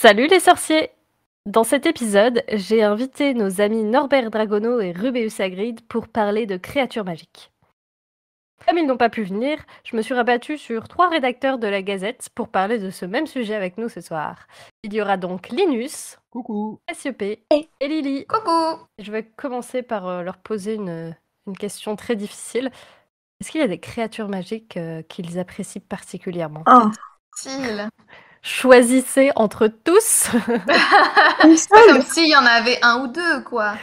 Salut les sorciers! Dans cet épisode, j'ai invité nos amis Norbert Dragono et Rubeus Hagrid pour parler de créatures magiques. Comme ils n'ont pas pu venir, je me suis rabattue sur 3 rédacteurs de la Gazette pour parler de ce même sujet avec nous ce soir. Il y aura donc Linus, Coucou. Cassiopée et Lily. Coucou. Je vais commencer par leur poser une question très difficile. Est-ce qu'il y a des créatures magiques qu'ils apprécient particulièrement? Style. Choisissez entre tous. C'est comme s'il y en avait un ou deux, quoi.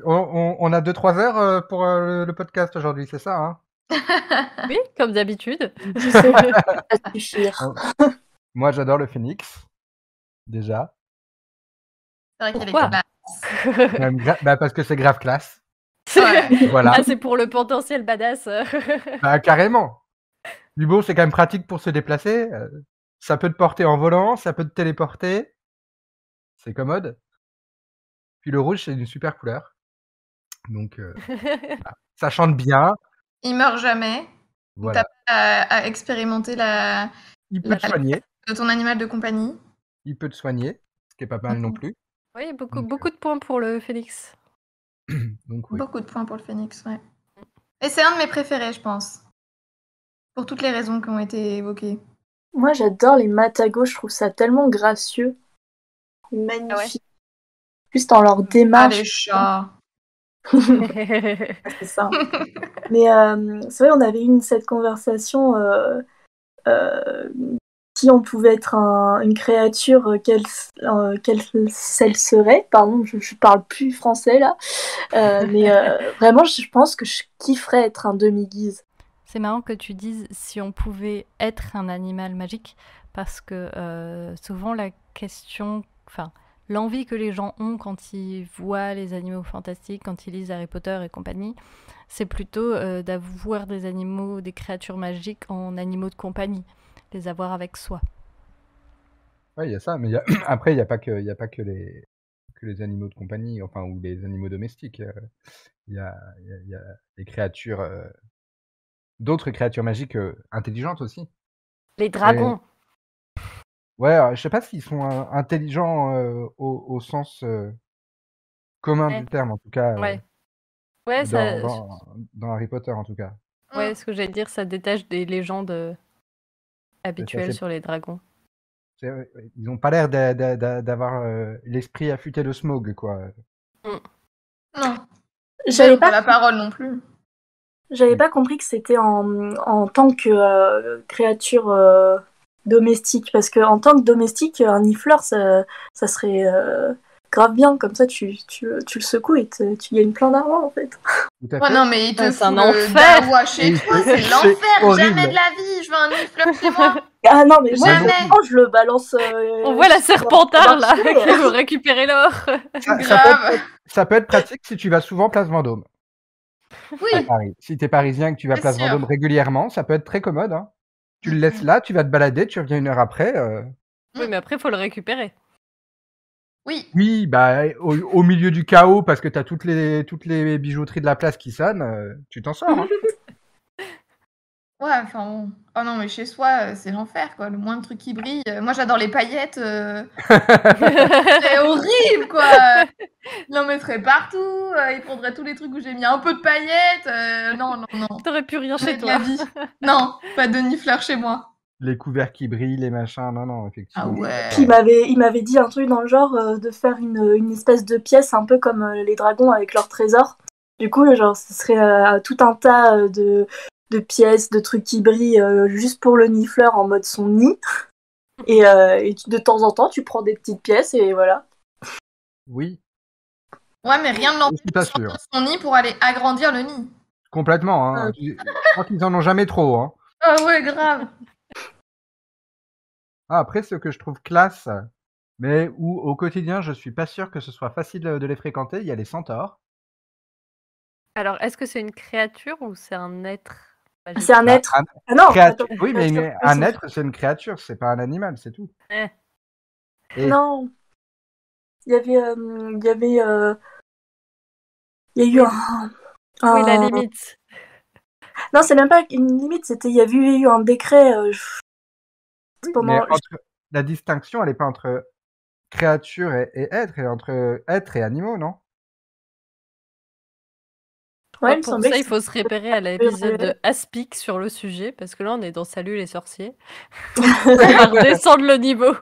On a 2-3 heures pour le podcast aujourd'hui, c'est ça, hein? Oui, comme d'habitude. Je sais, ça va suffire. Moi, j'adore le phénix, déjà. C'est vrai qu'il est Pourquoi classe. Parce que c'est grave classe. Ouais. Voilà. Ah, c'est pour le potentiel badass. Carrément. Du bon, c'est quand même pratique pour se déplacer. Ça peut te porter en volant, ça peut te téléporter. C'est commode. Puis le rouge, c'est une super couleur. Donc, voilà. Ça chante bien. Il meurt jamais. Voilà. T'as pas à expérimenter Il peut te soigner. de ton animal de compagnie. Il peut te soigner, ce qui est pas mal non plus. Oui, beaucoup de points pour le phénix. Donc, oui. Beaucoup de points pour le phénix, ouais. Et c'est un de mes préférés, je pense. Pour toutes les raisons qui ont été évoquées. Moi, j'adore les matagos, je trouve ça tellement gracieux. Magnifique. Ah ouais. Juste dans leur démarche. Ah, les chats. C'est ça. Mais c'est vrai, on avait eu cette conversation si on pouvait être une créature, quelle celle serait. Pardon, je parle plus français là. Mais vraiment, je pense que je kifferais être un demi-guise. C'est marrant que tu dises si on pouvait être un animal magique, parce que souvent la question, enfin l'envie que les gens ont quand ils voient les animaux fantastiques, quand ils lisent Harry Potter et compagnie, c'est plutôt d'avoir des animaux, des créatures magiques en animaux de compagnie, les avoir avec soi. Oui, il y a ça, mais après, il n'y a pas que les animaux de compagnie, enfin, ou les animaux domestiques. Il y a des créatures, d'autres créatures magiques intelligentes aussi. Les dragons. Ouais, alors, je sais pas s'ils sont intelligents au sens commun du terme, en tout cas. Ouais, ça. Dans Harry Potter, en tout cas. Ouais, ce que j'allais dire, ça détache des légendes habituelles sur les dragons. Ils n'ont pas l'air d'avoir l'esprit affûté de Smaug, quoi. Non. J'avais pas la parole non plus. J'avais pas compris que c'était en tant que créature domestique, parce que en tant que domestique, un nifleur, ça serait grave bien, comme ça tu le secoues et tu gagnes plein d'argent en fait. Tout à fait. Ouais, non, mais il te c'est un fout enfer. le dawa chez toi, c'est l'enfer, horrible. jamais de la vie, je veux un nifleur chez moi. Ah non, mais moi, Jamais. je le balance. On voit la serpentard là, marché, qui veut récupérer l'or. Grave. Ça peut être pratique si tu vas souvent Place Vendôme. Oui. À Paris. Si t'es parisien et que tu vas C'est Place sûr. Vendôme régulièrement, ça peut être très commode. Hein. Tu le laisses là, tu vas te balader, tu reviens 1 heure après. Oui, mais après, il faut le récupérer. Oui. Oui, bah au milieu du chaos, parce que t'as toutes les bijouteries de la place qui sonnent, tu t'en sors. Hein. Ouais, enfin bon. Oh non, mais chez soi, c'est l'enfer, quoi. Le moindre truc qui brille. Moi, j'adore les paillettes. C'est horrible, quoi. Il en mettrait partout. Il prendrait tous les trucs où j'ai mis un peu de paillettes. Non. T'aurais plus rien chez Jamais de toi. la vie. Non, pas de nifleur chez moi. Les couverts qui brillent, les machins, non, effectivement. Ah ouais. Puis il m'avait dit un truc dans le genre de faire une espèce de pièce un peu comme les dragons avec leurs trésors. Du coup, genre, ce serait tout un tas de pièces, de trucs qui brillent juste pour le nifleur en mode son nid. Et de temps en temps, tu prends des petites pièces et voilà. Oui. Ouais, mais rien ne Je suis pas l'empêche de sûr. sortir son nid pour aller agrandir le nid. Complètement. Hein. Je crois qu'ils en ont jamais trop. Hein. Ah ouais, grave. Après, ce que je trouve classe, mais où au quotidien, je suis pas sûr que ce soit facile de les fréquenter, il y a les centaures. Alors, est-ce que c'est une créature ou c'est un être magique? C'est un être. Ah non, créature. attends, Oui, mais créature, un être, c'est une créature, c'est pas un animal, c'est tout. Et non. Il y a eu Oui, la limite. Non, c'est même pas une limite, il y avait eu un décret pendant. la distinction, elle est pas entre créature et être, elle est entre être et animaux, non? Ouais, il me Pour semblait ça, que il faut se référer à l'épisode de Aspic sur le sujet, parce que là, on est dans Salut les sorciers. On va redescendre le niveau.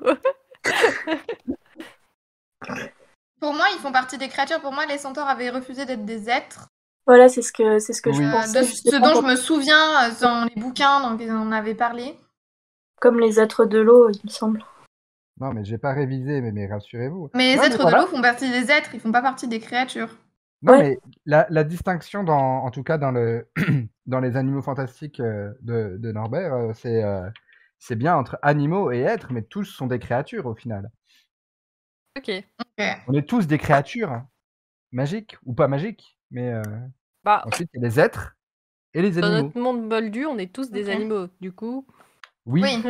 Pour moi, ils font partie des créatures. Pour moi, les centaures avaient refusé d'être des êtres. Voilà, c'est ce que Oui. je pensais. De ce justement, dont je comme- me souviens dans les bouquins dont ils en avaient parlé. Comme les êtres de l'eau, il me semble. Non, mais j'ai pas révisé, mais rassurez-vous. Mais les Non, mais êtres de voilà. l'eau font partie des êtres, ils font pas partie des créatures. Non, Ouais. mais la distinction, en tout cas dans les animaux fantastiques de Norbert, c'est bien entre animaux et êtres, mais tous sont des créatures au final. Ok. Ok. On est tous des créatures, magiques ou pas magiques, mais Bah, ensuite il y a les êtres et les dans animaux. notre monde moldu, on est tous des Ok. animaux. Du coup, Oui, Oui.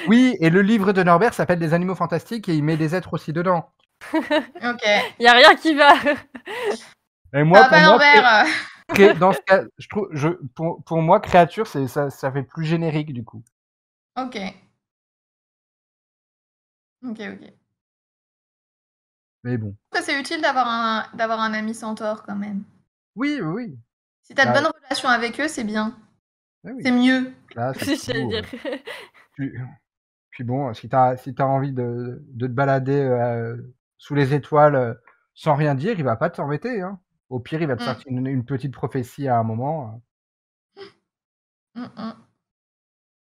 oui, et le livre de Norbert s'appelle Les animaux fantastiques et il met des êtres aussi dedans. Ok. il y a rien qui va. Et moi, Ah, pas Norbert. dans ce cas, je trouve, pour moi, créature, ça fait plus générique du coup. Ok. Ok. Mais bon. Je trouve que c'est utile d'avoir un ami centaure quand même. Oui, oui, oui. Si t'as de Bah, bonnes relations avec eux, c'est bien. oui, oui. C'est mieux. Là, J'allais surtout, dire. puis bon, si t'as envie de te balader sous les étoiles sans rien dire, il va pas t'embêter, hein. Au pire, il va te Mm. sortir une petite prophétie à un moment.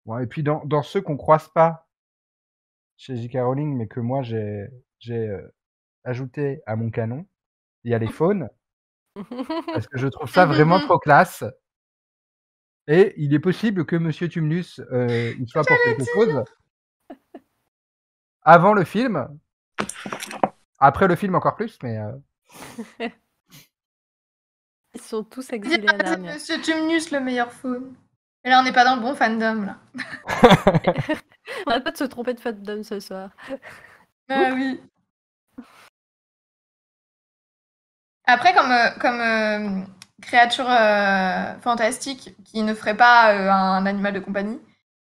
Bon, et puis dans ceux qu'on croise pas chez J.K. Rowling, mais que moi j'ai ajouté à mon canon, il y a les faunes, parce que je trouve ça vraiment trop classe. Et il est possible que Monsieur Tumnus y soit pour quelque chose. Avant le film, après le film encore plus, mais Ils sont tous Dis exilés pas à que c'est Narnia. Monsieur Tumnus le meilleur faune. Et là, on n'est pas dans le bon fandom là. On n'a pas de se tromper de fandom ce soir. Ah oui. Après, comme créature fantastique qui ne ferait pas un animal de compagnie,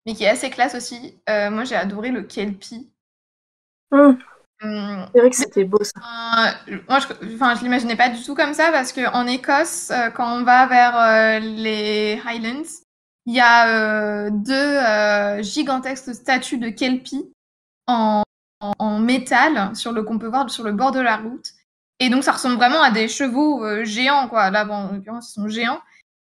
mais qui est assez classe aussi, moi j'ai adoré le Kelpie. Hum, Hum, C'est vrai que c'était beau ça. moi, je l'imaginais pas du tout comme ça parce qu'en Écosse, quand on va vers les Highlands, il y a deux gigantesques statues de Kelpie en métal qu'on peut voir sur le bord de la route. Et donc, ça ressemble vraiment à des chevaux géants, quoi. Là, bon, en l'occurrence, ils sont géants.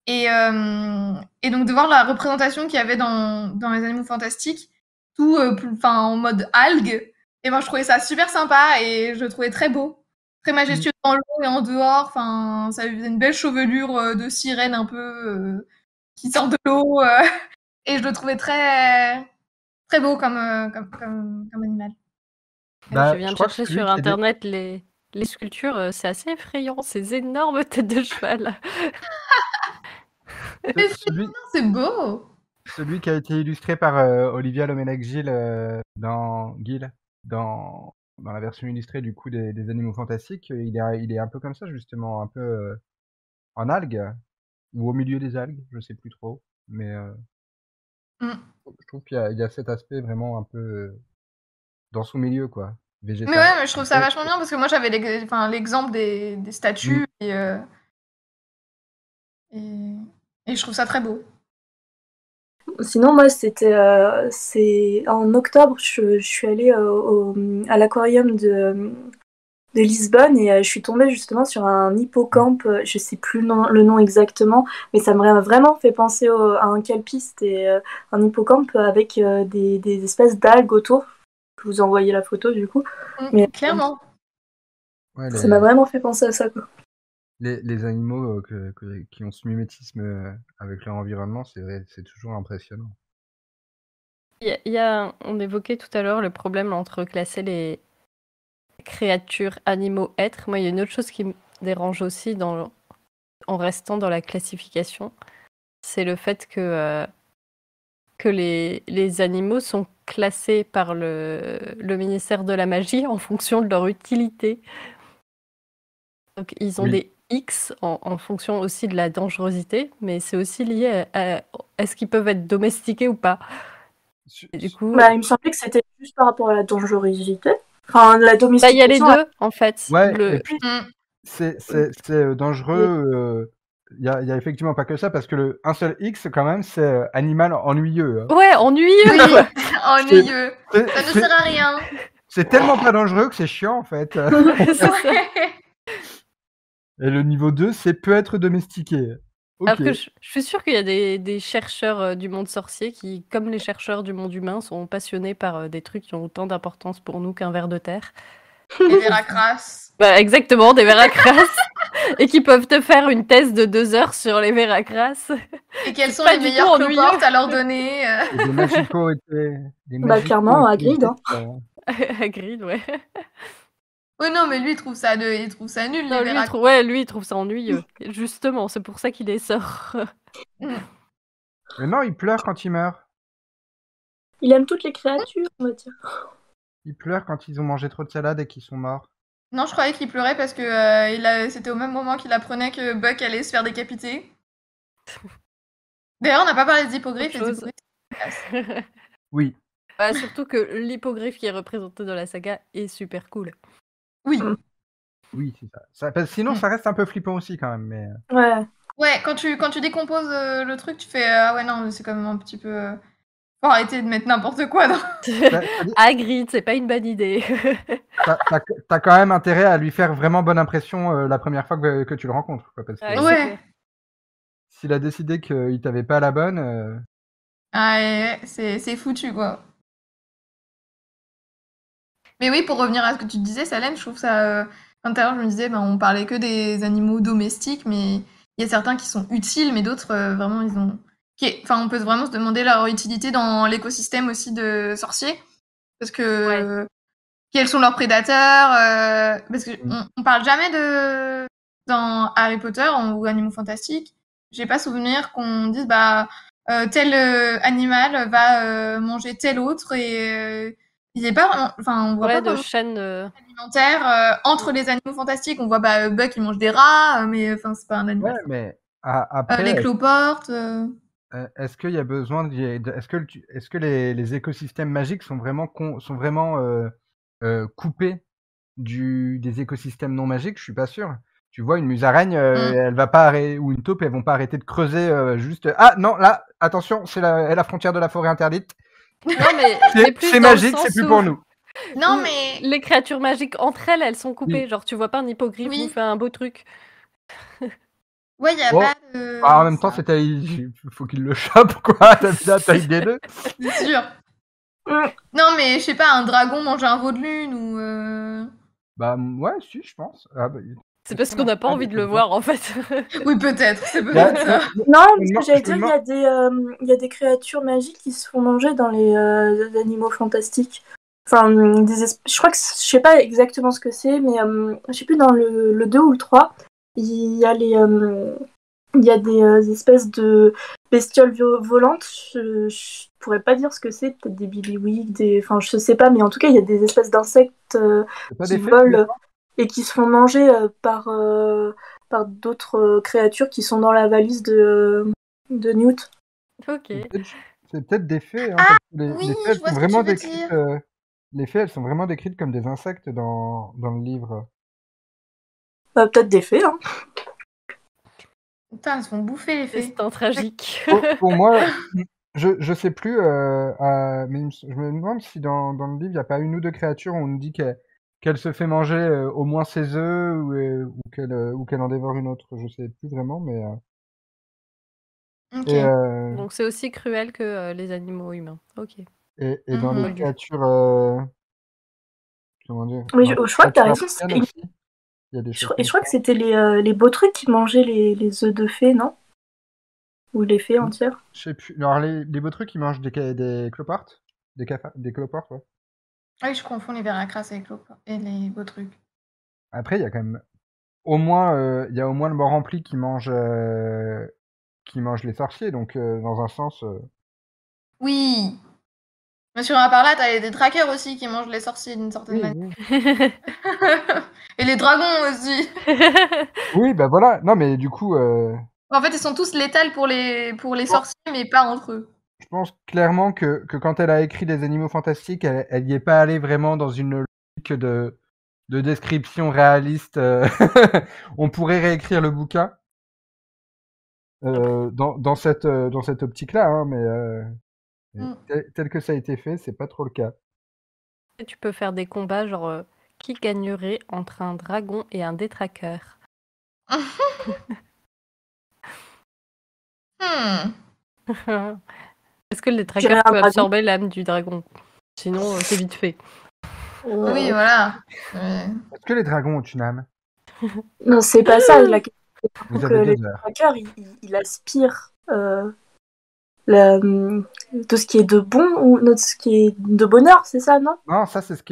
Et donc, de voir la représentation qu'il y avait dans les animaux fantastiques, tout en mode algue, et moi, je trouvais ça super sympa et je le trouvais très beau. Très majestueux dans l'eau et en dehors. Enfin, ça faisait une belle chevelure de sirène un peu qui sort de l'eau. Et je le trouvais très, très beau comme animal. bah, Je viens je de crois que chercher celui sur qui est internet les sculptures, c'est assez effrayant, ces énormes têtes de cheval. Mais celui c'est beau. celui qui a été illustré par Olivia Lomenech-Gil dans la version illustrée du coup des Animaux Fantastiques, il est un peu comme ça justement, un peu en algues ou au milieu des algues, je sais plus trop, mais je trouve qu'il y a cet aspect vraiment un peu dans son milieu quoi, Mais végétal. ouais, mais je trouve ça vachement bien parce que moi j'avais l'exemple des statues et je trouve ça très beau. Sinon, moi, c'est en octobre, je suis allée à l'aquarium de Lisbonne et je suis tombée justement sur un hippocampe, je sais plus le nom exactement, mais ça m'a vraiment fait penser à un kelpie, c'était un hippocampe avec des espèces d'algues autour. Je vous ai envoyé la photo du coup, mais Clairement. Ouais, ça m'a vraiment fait penser à ça, quoi. les animaux qui ont ce mimétisme avec leur environnement, c'est vrai, c'est toujours impressionnant. On évoquait tout à l'heure le problème entre classer les créatures, animaux, êtres. Moi, il y a une autre chose qui me dérange aussi en restant dans la classification, c'est le fait que les animaux sont classés par le ministère de la magie en fonction de leur utilité. Donc, ils ont Oui. des X en fonction aussi de la dangerosité, mais c'est aussi lié à est-ce qu'ils peuvent être domestiqués ou pas. Et du coup, Bah, il me semblait que c'était juste par rapport à la dangerosité. Enfin, la il y a domestication. les deux en fait. Ouais, Le- et puis Mm. c'est dangereux. Il y a effectivement pas que ça, parce que un seul X, quand même, c'est animal ennuyeux. Hein. Ouais, ennuyeux. Oui, ennuyeux. C'est- Ça ne c'est- sert à rien. C'est tellement pas dangereux que c'est chiant, en fait. C'est ça. Ouais. Et le niveau 2, c'est peut être domestiqué. Alors Ok. que je suis sûre qu'il y a des chercheurs du monde sorcier qui, comme les chercheurs du monde humain, sont passionnés par des trucs qui ont autant d'importance pour nous qu'un ver de terre. Les Veracras. Bah, exactement, des veracras. Et qui peuvent te faire une thèse de 2 heures sur les veracras. Et quels sont pas les du meilleurs tout ennuyeux. cloportes à leur donner Et des magicos étaient. Bah, clairement, Hagrid, hein. Hagrid, ouais. Oui, non, mais lui, il trouve ça nul, Non, les lui, Veracras. lui, il trouve ça ennuyeux. Justement, c'est pour ça qu'il les sort. Mais non, il pleure quand il meurt. Il aime toutes les créatures, on va dire. Il pleure quand ils ont mangé trop de salade et qu'ils sont morts. Non, je croyais qu'il pleurait parce que c'était au même moment qu'il apprenait que Buck allait se faire décapiter. D'ailleurs, on n'a pas parlé des hippogriffes. Autre Les chose. hippogriffes, Oui. Bah, surtout que l'hippogriffe qui est représenté dans la saga est super cool. oui. Oui, c'est ça. Parce que sinon, ça reste un peu flippant aussi, quand même. Mais... Ouais. Ouais, quand tu décomposes le truc, tu fais ah ouais, non, c'est quand même un petit peu. Faut arrêter de mettre n'importe quoi dans. Hagrid, c'est pas une bonne idée. T'as quand même intérêt à lui faire vraiment bonne impression la première fois que tu le rencontres. Quoi, parce que Ouais, Ouais. c'est clair. s'il a décidé qu'il t'avait pas la bonne. Ah, ouais, c'est foutu, quoi. Mais oui, pour revenir à ce que tu disais, Salem, je trouve ça. Tout à l'heure, je me disais, ben, on parlait que des animaux domestiques, mais il y a certains qui sont utiles, mais d'autres, vraiment, ils ont. Enfin, on peut vraiment se demander leur utilité dans l'écosystème aussi de sorciers. Parce que. Quels sont leurs prédateurs Parce qu'on parle jamais de. Dans Harry Potter ou Animaux Fantastiques, j'ai pas souvenir qu'on dise, bah, tel animal va manger tel autre et. Il n'est pas vraiment. Enfin, on voit Ouais, pas de vraiment chaîne. alimentaire entre les animaux fantastiques. On voit Buck, il mange des rats, mais enfin, c'est pas un animal. Ouais, mais après, Les cloportes. est-ce qu'il y a besoin est-ce que les écosystèmes magiques sont vraiment coupés des écosystèmes non magiques? Je suis pas sûr. Tu vois, une musaraigne, elle va pas ou une taupe, elles vont pas arrêter de creuser juste. Ah non, là, attention, c'est la frontière de la forêt interdite. Non, mais plus C'est dans le magique, c'est sens plus où pour nous. Non, mais. les créatures magiques entre elles sont coupées. Oui. Genre, tu vois pas un hippogriffe Oui. nous faire un beau truc. Ouais, il y a Bon. pas de. Ah, en même temps, il faut qu'il le chope, quoi. T'as vu la taille des deux. C'est sûr. Non, mais je sais pas, un dragon mange un veau de lune ou. Bah, ouais, si, je pense. Ah, bah, C'est parce qu'on n'a pas envie de le voir, en fait. Oui, peut-être, c'est peut-être ça. Non, parce que j'allais dire, il y a des créatures magiques qui se font manger dans les animaux fantastiques. Enfin, je crois que je sais pas exactement ce que c'est, mais je sais plus, dans le 2 ou le 3, il y a il y a des espèces de bestioles volantes. Je pourrais pas dire ce que c'est, peut-être des biliwigs, enfin je sais pas, mais en tout cas il y a des espèces d'insectes qui volent et qui se font manger par d'autres créatures qui sont dans la valise de Newt. Ok. C'est peut-être des fées. Hein, Ah, parce que oui, les fées, je vois ce que tu veux dire. Les fées, elles sont vraiment décrites comme des insectes dans le livre. Peut-être des fées, hein. Putain, elles se font bouffer les fées. Destin tragique. Pour moi, je sais plus, mais je me demande si dans le livre, il n'y a pas une ou deux créatures où on nous dit qu'elle se fait manger au moins ses œufs ou qu'elle en dévore une autre. Je sais plus vraiment, mais. Ok. Donc c'est aussi cruel que les animaux humains. Ok. Et dans les créatures. Comment dire? Oui, je crois que t'as raison. Je crois que c'était les beaux trucs qui mangeaient les œufs de fées, non? Ou les fées entières? Je sais plus. Alors, les beaux trucs, ils mangent des cloportes? Des cloportes, ouais. Ah oui, je confonds les veracras et les beaux trucs. Après, il y a quand même au moins, il y a au moins le mort rempli qui mange les sorciers, donc dans un sens. Oui. Mais sur un par là, t'as des trackers aussi qui mangent les sorciers d'une certaine manière. Oui. Et les dragons aussi. Oui, bah voilà. Non, mais du coup. En fait, ils sont tous létals pour les sorciers, mais pas entre eux. je pense clairement que quand elle a écrit Les Animaux Fantastiques, elle y est pas allée vraiment dans une logique de description réaliste. On pourrait réécrire le bouquin dans cette optique-là, hein, mais tel que ça a été fait, c'est pas trop le cas. Et tu peux faire des combats genre qui gagnerait entre un dragon et un détraqueur? Hmm. Est-ce que le J'irais détraqueur un peut dragon. absorber l'âme du dragon? Sinon, c'est vite fait. Oui, voilà. Est-ce que les dragons ont une âme? Non, c'est pas ça. La question, c'est Vous que avez les 2 heures. trackers, ils aspirent tout ce qui est de bon ou tout ce qui est de bonheur, c'est ça, non? Non, ça c'est ce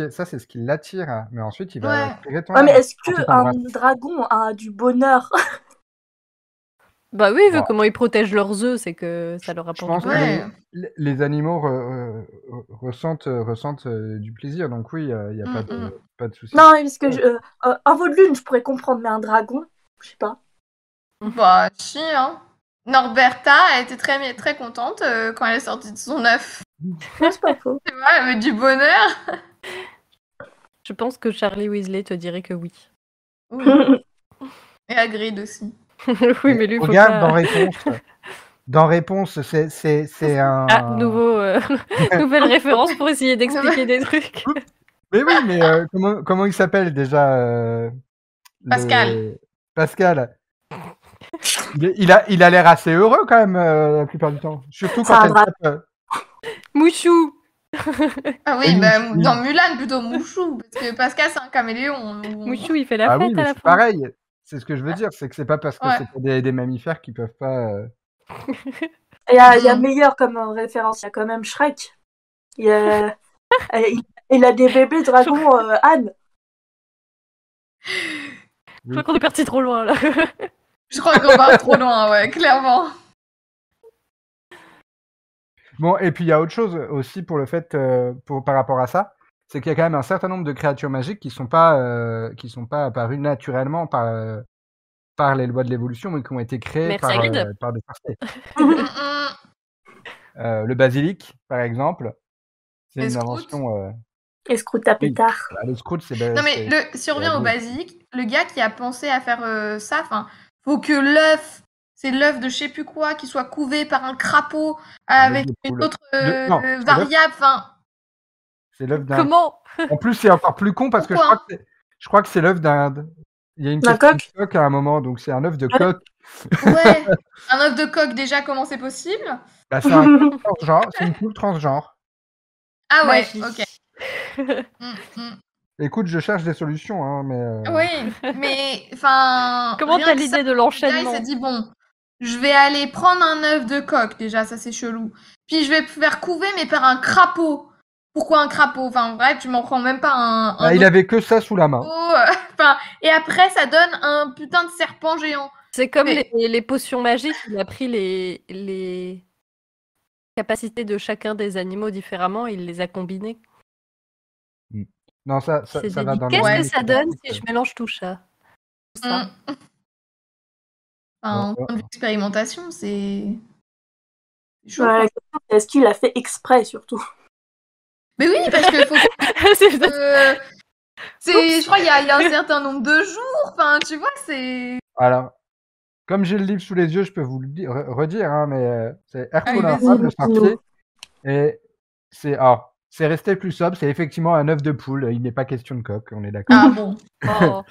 qui l'attire, hein, mais ensuite il va Ouais. aspirer ton Ouais, mais âme est-ce quand il que un t'embrasse. dragon a du bonheur? Bah oui, vu Bon. comment ils protègent leurs œufs, c'est que ça leur Je apporte pense du que bonheur. Ouais. les animaux ressentent du plaisir, donc oui, il y a pas de souci. Non, parce que un veau de lune, je pourrais comprendre, mais un dragon, je sais pas. Bah, si, hein. Norberta a été très, très contente quand elle est sortie de son œuf. Non, c'est pas faux. Tu vois, elle avait du bonheur. Je pense que Charlie Weasley te dirait que oui. Oui. Et Hagrid aussi. Oui, mais lui, faut Regarde pas... dans Réponse, c'est un... Ah, nouvelle référence pour essayer d'expliquer des trucs. Mais oui, mais comment il s'appelle déjà Pascal. Pascal. Il a l'air assez heureux quand même la plupart du temps. Surtout C'est quand un elle dragon. tape. Mouchou. Ah oui, Oui, bah, oui. dans Mulan, plutôt Mouchou. Parce que Pascal, c'est un caméléon. Mouchou, il fait la Ah fête oui, à mais la c'est fin. pareil. C'est ce que je veux dire, c'est que c'est pas parce que Ouais. c'est des mammifères qui peuvent pas... Il y a meilleur comme référence, il y a quand même Shrek. Il a des bébés dragons Anne. Je crois qu'on est parti trop loin, là. Je crois qu'on va trop loin, ouais, clairement. Bon, et puis il y a autre chose aussi pour le fait, par rapport à ça, c'est qu'il y a quand même un certain nombre de créatures magiques qui sont pas apparues naturellement par les lois de l'évolution, mais qui ont été créées Merci, par Hagrid. des sorciers. Le basilic, par exemple, c'est Les une scouts. invention. Escroute à pétard. Le scout, c'est. Non, mais si on revient au Hagrid. basilic, le gars qui a pensé à faire ça, enfin, faut que l'œuf, c'est l'œuf de je sais plus quoi, qui soit couvé par un crapaud avec de une poule. autre Non, c'est l'œuf. variable. Enfin, C'est l'œuf d'un. Comment? En plus, c'est encore plus con parce que Pourquoi je crois que c'est l'œuf d'un. Il y a une D'un question coq de coq à un moment, donc c'est un œuf de Ouais. coq. Ouais, un œuf de coq, déjà, comment c'est possible? Bah, c'est un coq transgenre, c'est une poule transgenre. Ah ouais, Magie. ok. Écoute, je cherche des solutions, hein, mais. Oui, mais enfin. Comment rien t'as que ça, l'idée de le gars, il l'enchaînement? s'est dit bon, je vais aller prendre un œuf de coq, déjà, ça c'est chelou. Puis je vais faire couver, mais par un crapaud. Pourquoi un crapaud? Enfin bref, tu m'en prends même pas un. Bah, il avait que ça sous la main. Enfin, et après, ça donne un putain de serpent géant. C'est comme Mais- les potions magiques, il a pris les capacités de chacun des animaux différemment, il les a combinées. Non, ça C'est va dans Qu'est-ce Ouais, que les ça donne fantastiques. si je mélange tout ça? Tout ça. Enfin, en Ouais. point de vue expérimentation, c'est chaud. Ouais, quoi. la question, c'est est-ce qu'il l'a fait exprès surtout? Mais oui, parce que faut. C'est- Je crois qu'il y a un certain nombre de jours. Enfin, tu vois, c'est. Alors, comme j'ai le livre sous les yeux, je peux vous le redire, hein, mais c'est Allez, Ercolin vas-y. Robb, le sorcier, et c'est resté plus sobre, c'est effectivement un œuf de poule, il n'est pas question de coq, on est d'accord. Ah bon. Oh.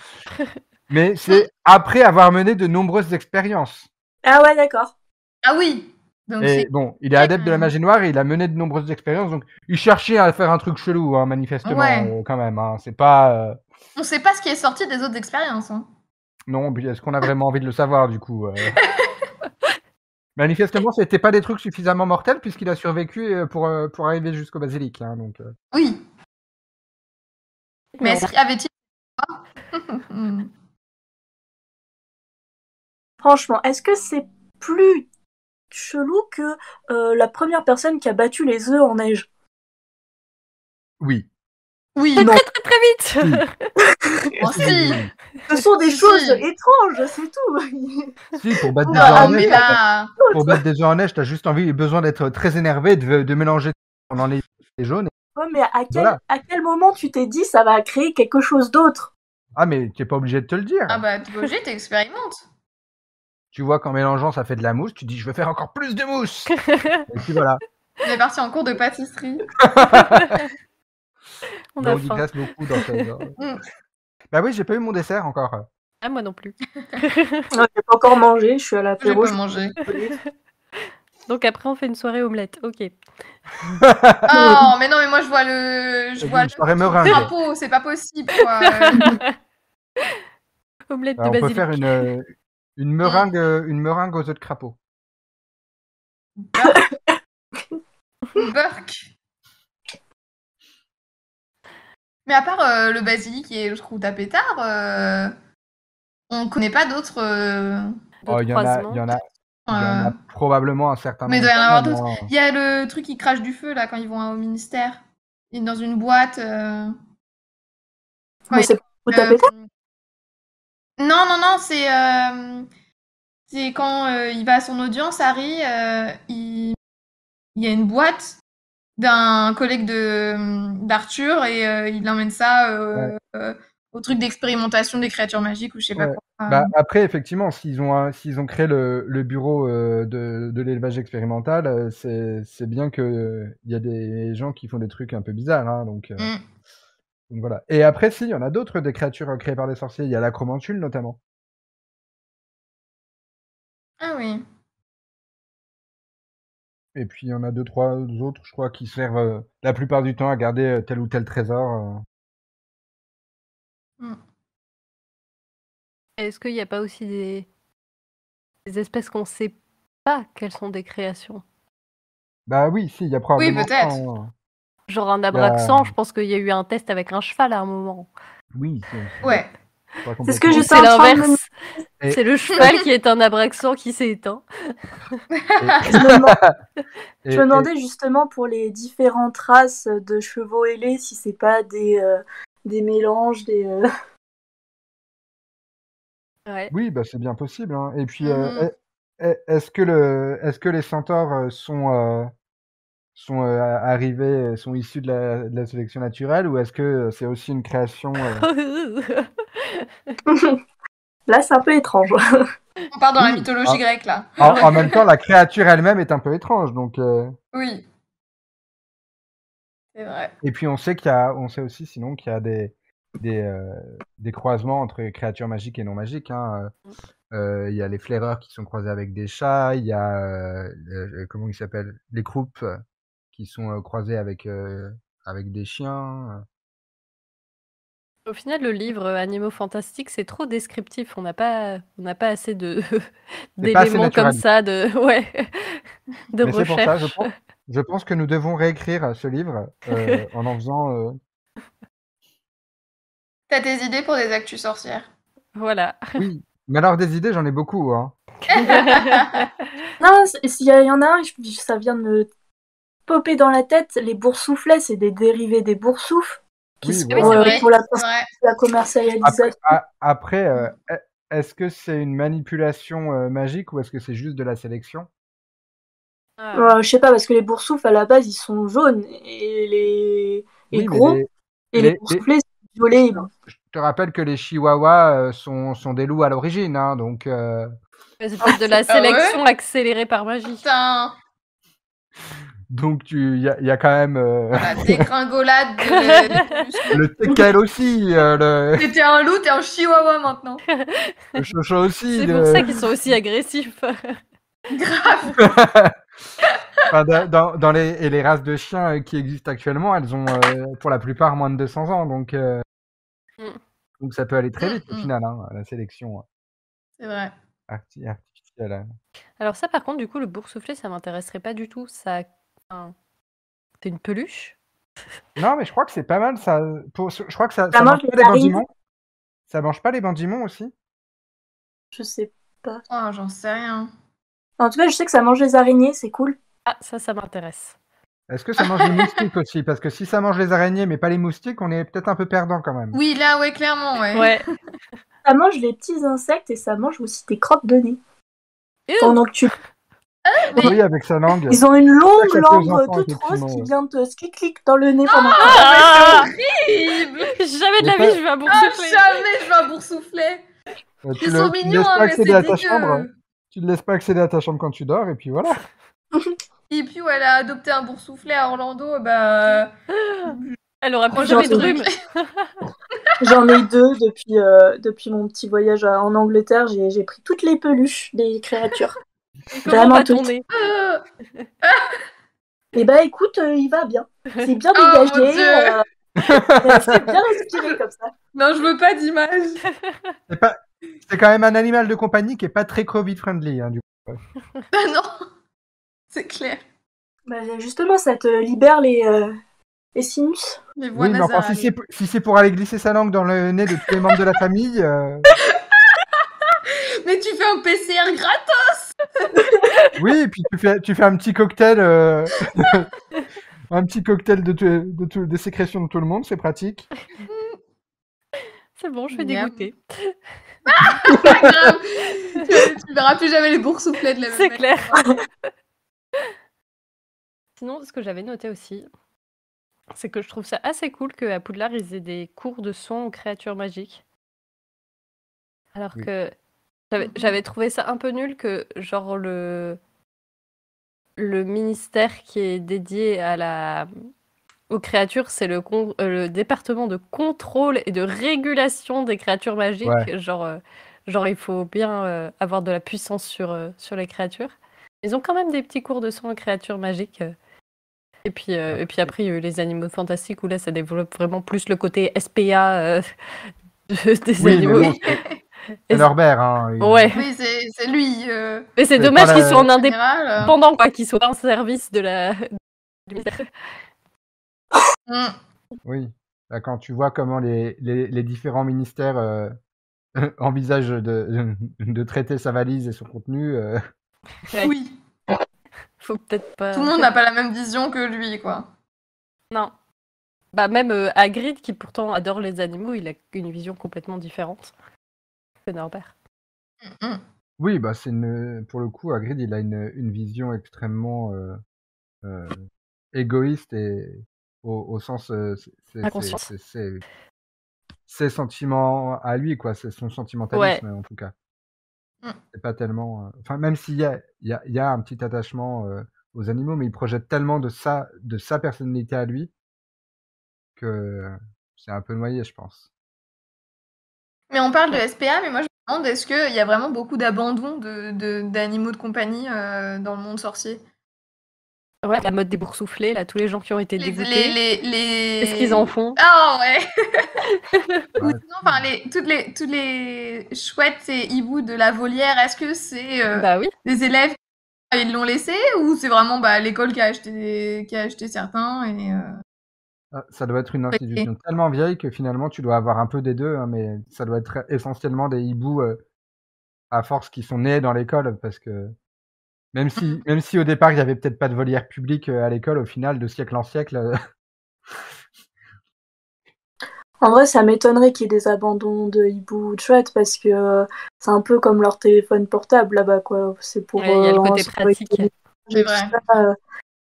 Mais c'est après avoir mené de nombreuses expériences. Ah ouais, d'accord. Ah oui. Donc Et c'est. bon, il est adepte de la magie noire et il a mené de nombreuses expériences, donc il cherchait à faire un truc chelou, hein, manifestement, Ouais. quand même. Hein. C'est pas... On sait pas ce qui est sorti des autres expériences. Hein. Non, puis est-ce qu'on a vraiment envie de le savoir, du coup Manifestement, c'était pas des trucs suffisamment mortels, puisqu'il a survécu pour arriver jusqu'au basilic. Hein, donc, Oui. Mais avait-il. Franchement, est-ce que c'est plus chelou que la première personne qui a battu les œufs en neige? Oui. Oui. Non. Très vite. Bon, si. Ce sont des Si, choses si. étranges, c'est tout. Si, pour battre des Non, œufs en mais neige, là... pour battre des œufs en neige, t'as juste besoin d'être très énervé, de mélanger dans les jaunes. Ouais, mais Voilà. à quel moment tu t'es dit ça va créer quelque chose d'autre? Ah, mais t'es pas obligé de te le dire. Ah bah, t'es pas obligé, t'expérimentes. Tu vois qu'en mélangeant, ça fait de la mousse, tu dis, je veux faire encore plus de mousse. Et puis voilà. On est parti en cours de pâtisserie. On Mais a on faim. digresse beaucoup dans cette... Mm. Bah oui, j'ai pas eu mon dessert encore. Ah, moi non plus. Non, j'ai pas encore mangé, je suis à J'ai l'apéro. pas mangé. Donc après, on fait une soirée omelette. Ok. Oh, mais non, mais moi, je vois le... Je Vas-y, vois une soirée le meringue. drapeau, c'est pas possible, quoi. Omelette de Alors, on peut basilic. faire une meringue aux œufs de crapaud. Burk. Mais à part le basilic et le croûte à pétard, on connaît pas d'autres... Oh, il y en a probablement un certain Mais il nombre. doit y en avoir quand d'autres. même, hein. Il y a le truc qui crache du feu, là, quand ils vont au ministère. Il est dans une boîte. Mais c'est pour ta pétard. Non, non, non, c'est quand il va à son audience, Harry, il y a une boîte d'un collègue d'Arthur et il emmène ça au truc d'expérimentation des créatures magiques ou je sais pas Ouais. quoi. Bah, après, effectivement, s'ils ont créé le bureau de l'élevage expérimental, c'est bien qu'il y a des gens qui font des trucs un peu bizarres. Hein, donc voilà. Et après, si, il y en a d'autres, des créatures créées par des sorciers. Il y a l'acromantule, notamment. Ah oui. Et puis, il y en a 2-3 autres, je crois, qui servent la plupart du temps à garder tel ou tel trésor. Est-ce qu'il n'y a pas aussi des espèces qu'on ne sait pas qu'elles sont des créations? Bah oui, si, il y a probablement Oui, peut-être. ça, hein. Genre un abraxan, je pense qu'il y a eu un test avec un cheval à un moment. Oui, Ouais. C'est ce que Ou j'étais c'est en train de me l'inverse. Et- C'est le cheval qui est un abraxan qui s'est éteint. Je me demandais justement pour les différentes races de chevaux ailés si c'est pas des mélanges, Ouais. Oui, bah c'est bien possible. Hein. Et puis, est-ce que les centaures sont arrivés, sont issus de la sélection naturelle, ou est-ce que c'est aussi une création Là, c'est un peu étrange. On part dans la Oui. mythologie grecque, là. En même temps, la créature elle-même est un peu étrange, donc. Oui. C'est vrai. Et puis on sait aussi sinon qu'il y a des croisements entre créatures magiques et non magiques. Hein. Il y a les flaireurs qui sont croisés avec des chats. Il y a comment ils s'appellent, les croupes qui sont croisés avec des chiens. Au final, le livre Animaux Fantastiques, c'est trop descriptif. On n'a pas assez de C'est pas assez d'éléments comme naturaliste. ça de de Mais c'est pour ça, recherche. je pense que nous devons réécrire ce livre en faisant. T'as des idées pour des actus sorcières? Voilà. Oui, mais alors des idées, j'en ai beaucoup. Hein. Non, s'il y en a un, ça vient de me popper dans la tête. Les boursouflets, c'est des dérivés des boursoufles qui Oui, sont voilà. Oui, c'est vrai. pour C'est vrai. la commercialisation. Après, est-ce que c'est une manipulation magique ou est-ce que c'est juste de la sélection? Je sais pas, parce que les boursoufles, à la base, ils sont jaunes. Et Oui, mais gros. Et les boursouflets, c'est violets. je te rappelle que les chihuahuas sont des loups à l'origine, hein, donc. C'est peut-être de la sélection accélérée par magie. Putain. Donc il y a quand même La dégringolade de... le teckel aussi, T'étais un loup, t'es un chihuahua maintenant. le chocho aussi. C'est pour ça qu'ils sont aussi agressifs. Grave. Enfin, dans les races de chiens qui existent actuellement, elles ont pour la plupart moins de 200 ans, donc ça peut aller très vite au final, hein, la sélection C'est vrai. artificielle. Alors ça, par contre, du coup, le boursouflé, ça m'intéresserait pas du tout. Ça, c'est une peluche. Non, mais je crois que c'est pas mal. Je crois que ça mange mange pas les les bandimons. Ça mange pas les bandimons aussi? Je sais pas. Oh, j'en sais rien. En tout cas, je sais que ça mange les araignées, c'est cool. Ah, ça m'intéresse. Est-ce que ça mange les moustiques aussi? Parce que si ça mange les araignées mais pas les moustiques, on est peut-être un peu perdant quand même. Oui, là, ouais, clairement, ouais. Ouais. ça mange les petits insectes et ça mange aussi tes crottes de nez. Ew. Pendant que tu... Oui, avec sa langue. Ils ont une C'est ça longue que ça fait aux langue enfants, toute rose effectivement, qui ouais. vient te clic dans le nez pendant que Ah Horrible. Jamais de la Mais vie, je vais à Ah, boursoufler. jamais je vais à boursoufler. tu Ils sont le mignons, laisses hein, pas mais accéder c'est à ta chambre. dégueu. Tu ne laisses pas accéder à ta chambre quand tu dors, et puis voilà. Et puis, elle a adopté un boursouflet à Orlando, bah... Elle aura plus Prochain jamais de truc. rhume. J'en ai 2 depuis mon petit voyage en Angleterre. J'ai pris toutes les peluches des créatures. Comment Vraiment va ton toutes. nez? Et bah écoute, il va bien. C'est bien Oh, mon dégagé. Dieu. C'est bien inspiré comme ça. Non, je veux pas d'image. C'est quand même un animal de compagnie qui est pas très Covid-friendly, hein, du coup. Ah non. C'est clair. Bah, justement, ça te libère les sinus. Les voix Oui, mais enfin, nasales. si c'est pour aller glisser sa langue dans le nez de tous les membres de la famille, Mais tu fais un PCR gratos. oui, et puis tu fais un petit cocktail, un petit cocktail des sécrétions de tout le monde, c'est pratique. C'est bon, je vais Miam. dégoûter. Grave. Tu verras plus jamais les boursouflets de la même C'est manière. clair. Sinon, ce que j'avais noté aussi, c'est que je trouve ça assez cool qu'à Poudlard, ils aient des cours de soins aux créatures magiques. Alors Oui. que j'avais trouvé ça un peu nul que, genre, le ministère qui est dédié aux créatures, c'est le département de contrôle et de régulation des créatures magiques. Ouais. Genre, il faut bien avoir de la puissance sur les créatures. Ils ont quand même des petits cours de soins aux créatures magiques. Et puis après, il y a eu les animaux fantastiques où là, ça développe vraiment plus le côté SPA des Oui, animaux. mais bon, c'est Norbert, hein. Ouais. Oui, c'est lui. Mais c'est c'est dommage pas qu'ils la- soient en En général, indépendant, quoi, qu'ils soient pas en service du ministère. Oui. Là, quand tu vois comment les différents ministères envisagent de traiter sa valise et son contenu, Ouais. Oui. Faut peut-être pas. Tout le monde n'a pas la même vision que lui, quoi. Non. Bah, même Hagrid, qui pourtant adore les animaux, il a une vision complètement différente que Norbert. oui, bah pour le coup, Hagrid, il a une vision extrêmement égoïste et au sens Inconscience. c'est ses sentiments à lui, quoi. C'est son sentimentalisme, en tout cas. C'est pas tellement. Enfin, même s'il y a un petit attachement aux animaux, mais il projette tellement de sa personnalité à lui que c'est un peu noyé, je pense. Mais on parle de SPA, mais moi je me demande, est-ce qu'il y a vraiment beaucoup d'abandon d'animaux de compagnie dans le monde sorcier? Ouais, la mode des boursouflés, là, tous les gens qui ont été dégoûtés. Qu'est-ce Qu'est-ce qu'ils en font? Ah ouais. Ou Ouais. sinon, enfin, toutes les chouettes et hiboux de la volière, est-ce que c'est Bah oui. des élèves ils l'ont laissé ou c'est vraiment l'école qui a acheté certains et Ça doit être une institution tellement vieille que finalement tu dois avoir un peu des deux, hein, mais ça doit être essentiellement des hiboux à force qui sont nés dans l'école, parce que même si au départ il y avait peut-être pas de volière publique à l'école, au final de siècle en siècle. En vrai, ça m'étonnerait qu'il y ait des abandons de hibou ou de chouette parce que c'est un peu comme leur téléphone portable là-bas, quoi. C'est pour. Il y a le côté s'envoyer pratique. des C'est messages et vrai. tout ça.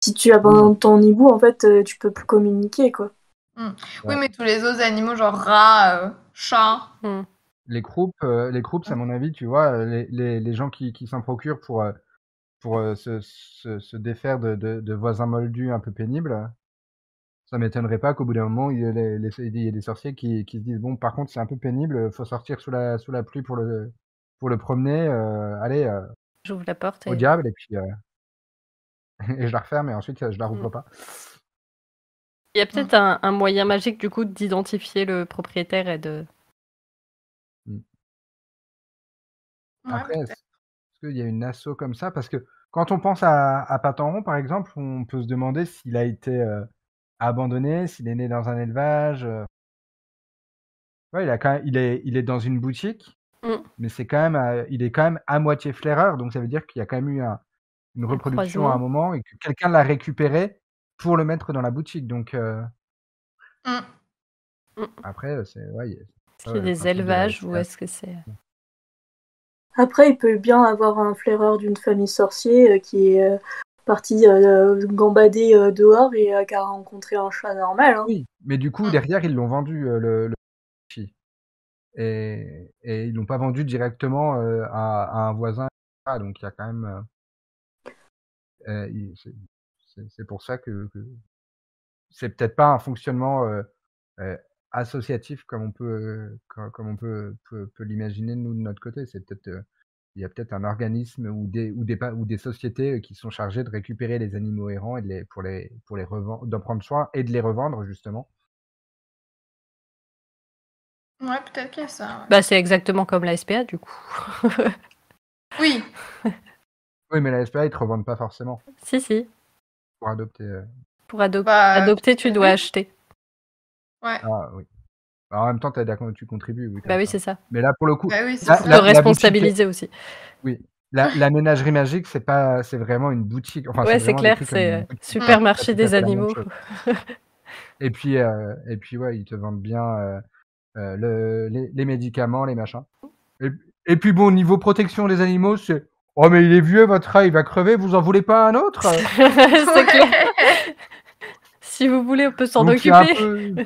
Si tu abandonnes ton hibou, en fait, tu peux plus communiquer, quoi. Oui, mais tous les autres animaux, genre rats, chats. Les croupes, à mon avis, tu vois, les gens qui s'en procurent pour se défaire de voisins moldus un peu pénibles, ça m'étonnerait pas qu'au bout d'un moment, il y ait des sorciers qui se disent bon, par contre, c'est un peu pénible, faut sortir sous la pluie pour le promener, allez, J'ouvre la porte au et. diable, et puis et je la referme, et ensuite je la rouvre pas. Il y a peut-être un moyen magique, du coup, d'identifier le propriétaire et de. Après, est-ce qu'il y a une asso comme ça? Parce que quand on pense à Patenron, par exemple, on peut se demander s'il a été abandonné, s'il est né dans un élevage. Ouais, il est dans une boutique, mais c'est quand même, il est quand même à moitié flaireur, donc ça veut dire qu'il y a quand même eu une reproduction à un moment et que quelqu'un l'a récupéré pour le mettre dans la boutique. Donc après, Est-ce qu'il y a des principe de la élevages ou SPA. est-ce que c'est... Après, il peut bien avoir un flaireur d'une famille sorcier qui est parti gambader dehors et qui a rencontré un chat normal. Hein. Oui, mais du coup, derrière, ils l'ont vendu, le chi. Et ils l'ont pas vendu directement à un voisin. Donc il y a quand même. C'est pour ça que c'est peut-être pas un fonctionnement associatif comme on peut peut l'imaginer nous de notre côté. C'est peut-être il y a peut-être un organisme ou des sociétés qui sont chargées de récupérer les animaux errants et pour les revendre, d'en prendre soin et de les revendre justement. Ouais, peut-être qu'il y a ça. Ouais. Bah, c'est exactement comme la SPA, du coup. Oui. Oui, mais la SPA, ils te revendent pas forcément Si. pour adopter. Pour adopter, Bah, tu dois acheter. Ouais. Ah oui. Alors, en même temps, tu contribues. Oui, Bah comme oui, ça. c'est ça. Mais là, pour le coup, Bah oui, c'est la, ça. Te la, la boutique, responsabiliser aussi. oui, la ménagerie magique, c'est vraiment une boutique. Enfin, Ouais, c'est c'est vraiment clair, décrit comme une c'est boutique. supermarché C'est pas tout des à fait la même animaux. chose. Et puis, ouais, ils te vendent bien les médicaments, les machins. Et puis bon, niveau protection des animaux, c'est oh mais il est vieux votre rat, il va crever, vous en voulez pas un autre? C'est clair. Si vous voulez, on peut s'en Donc il y a un occuper. peu.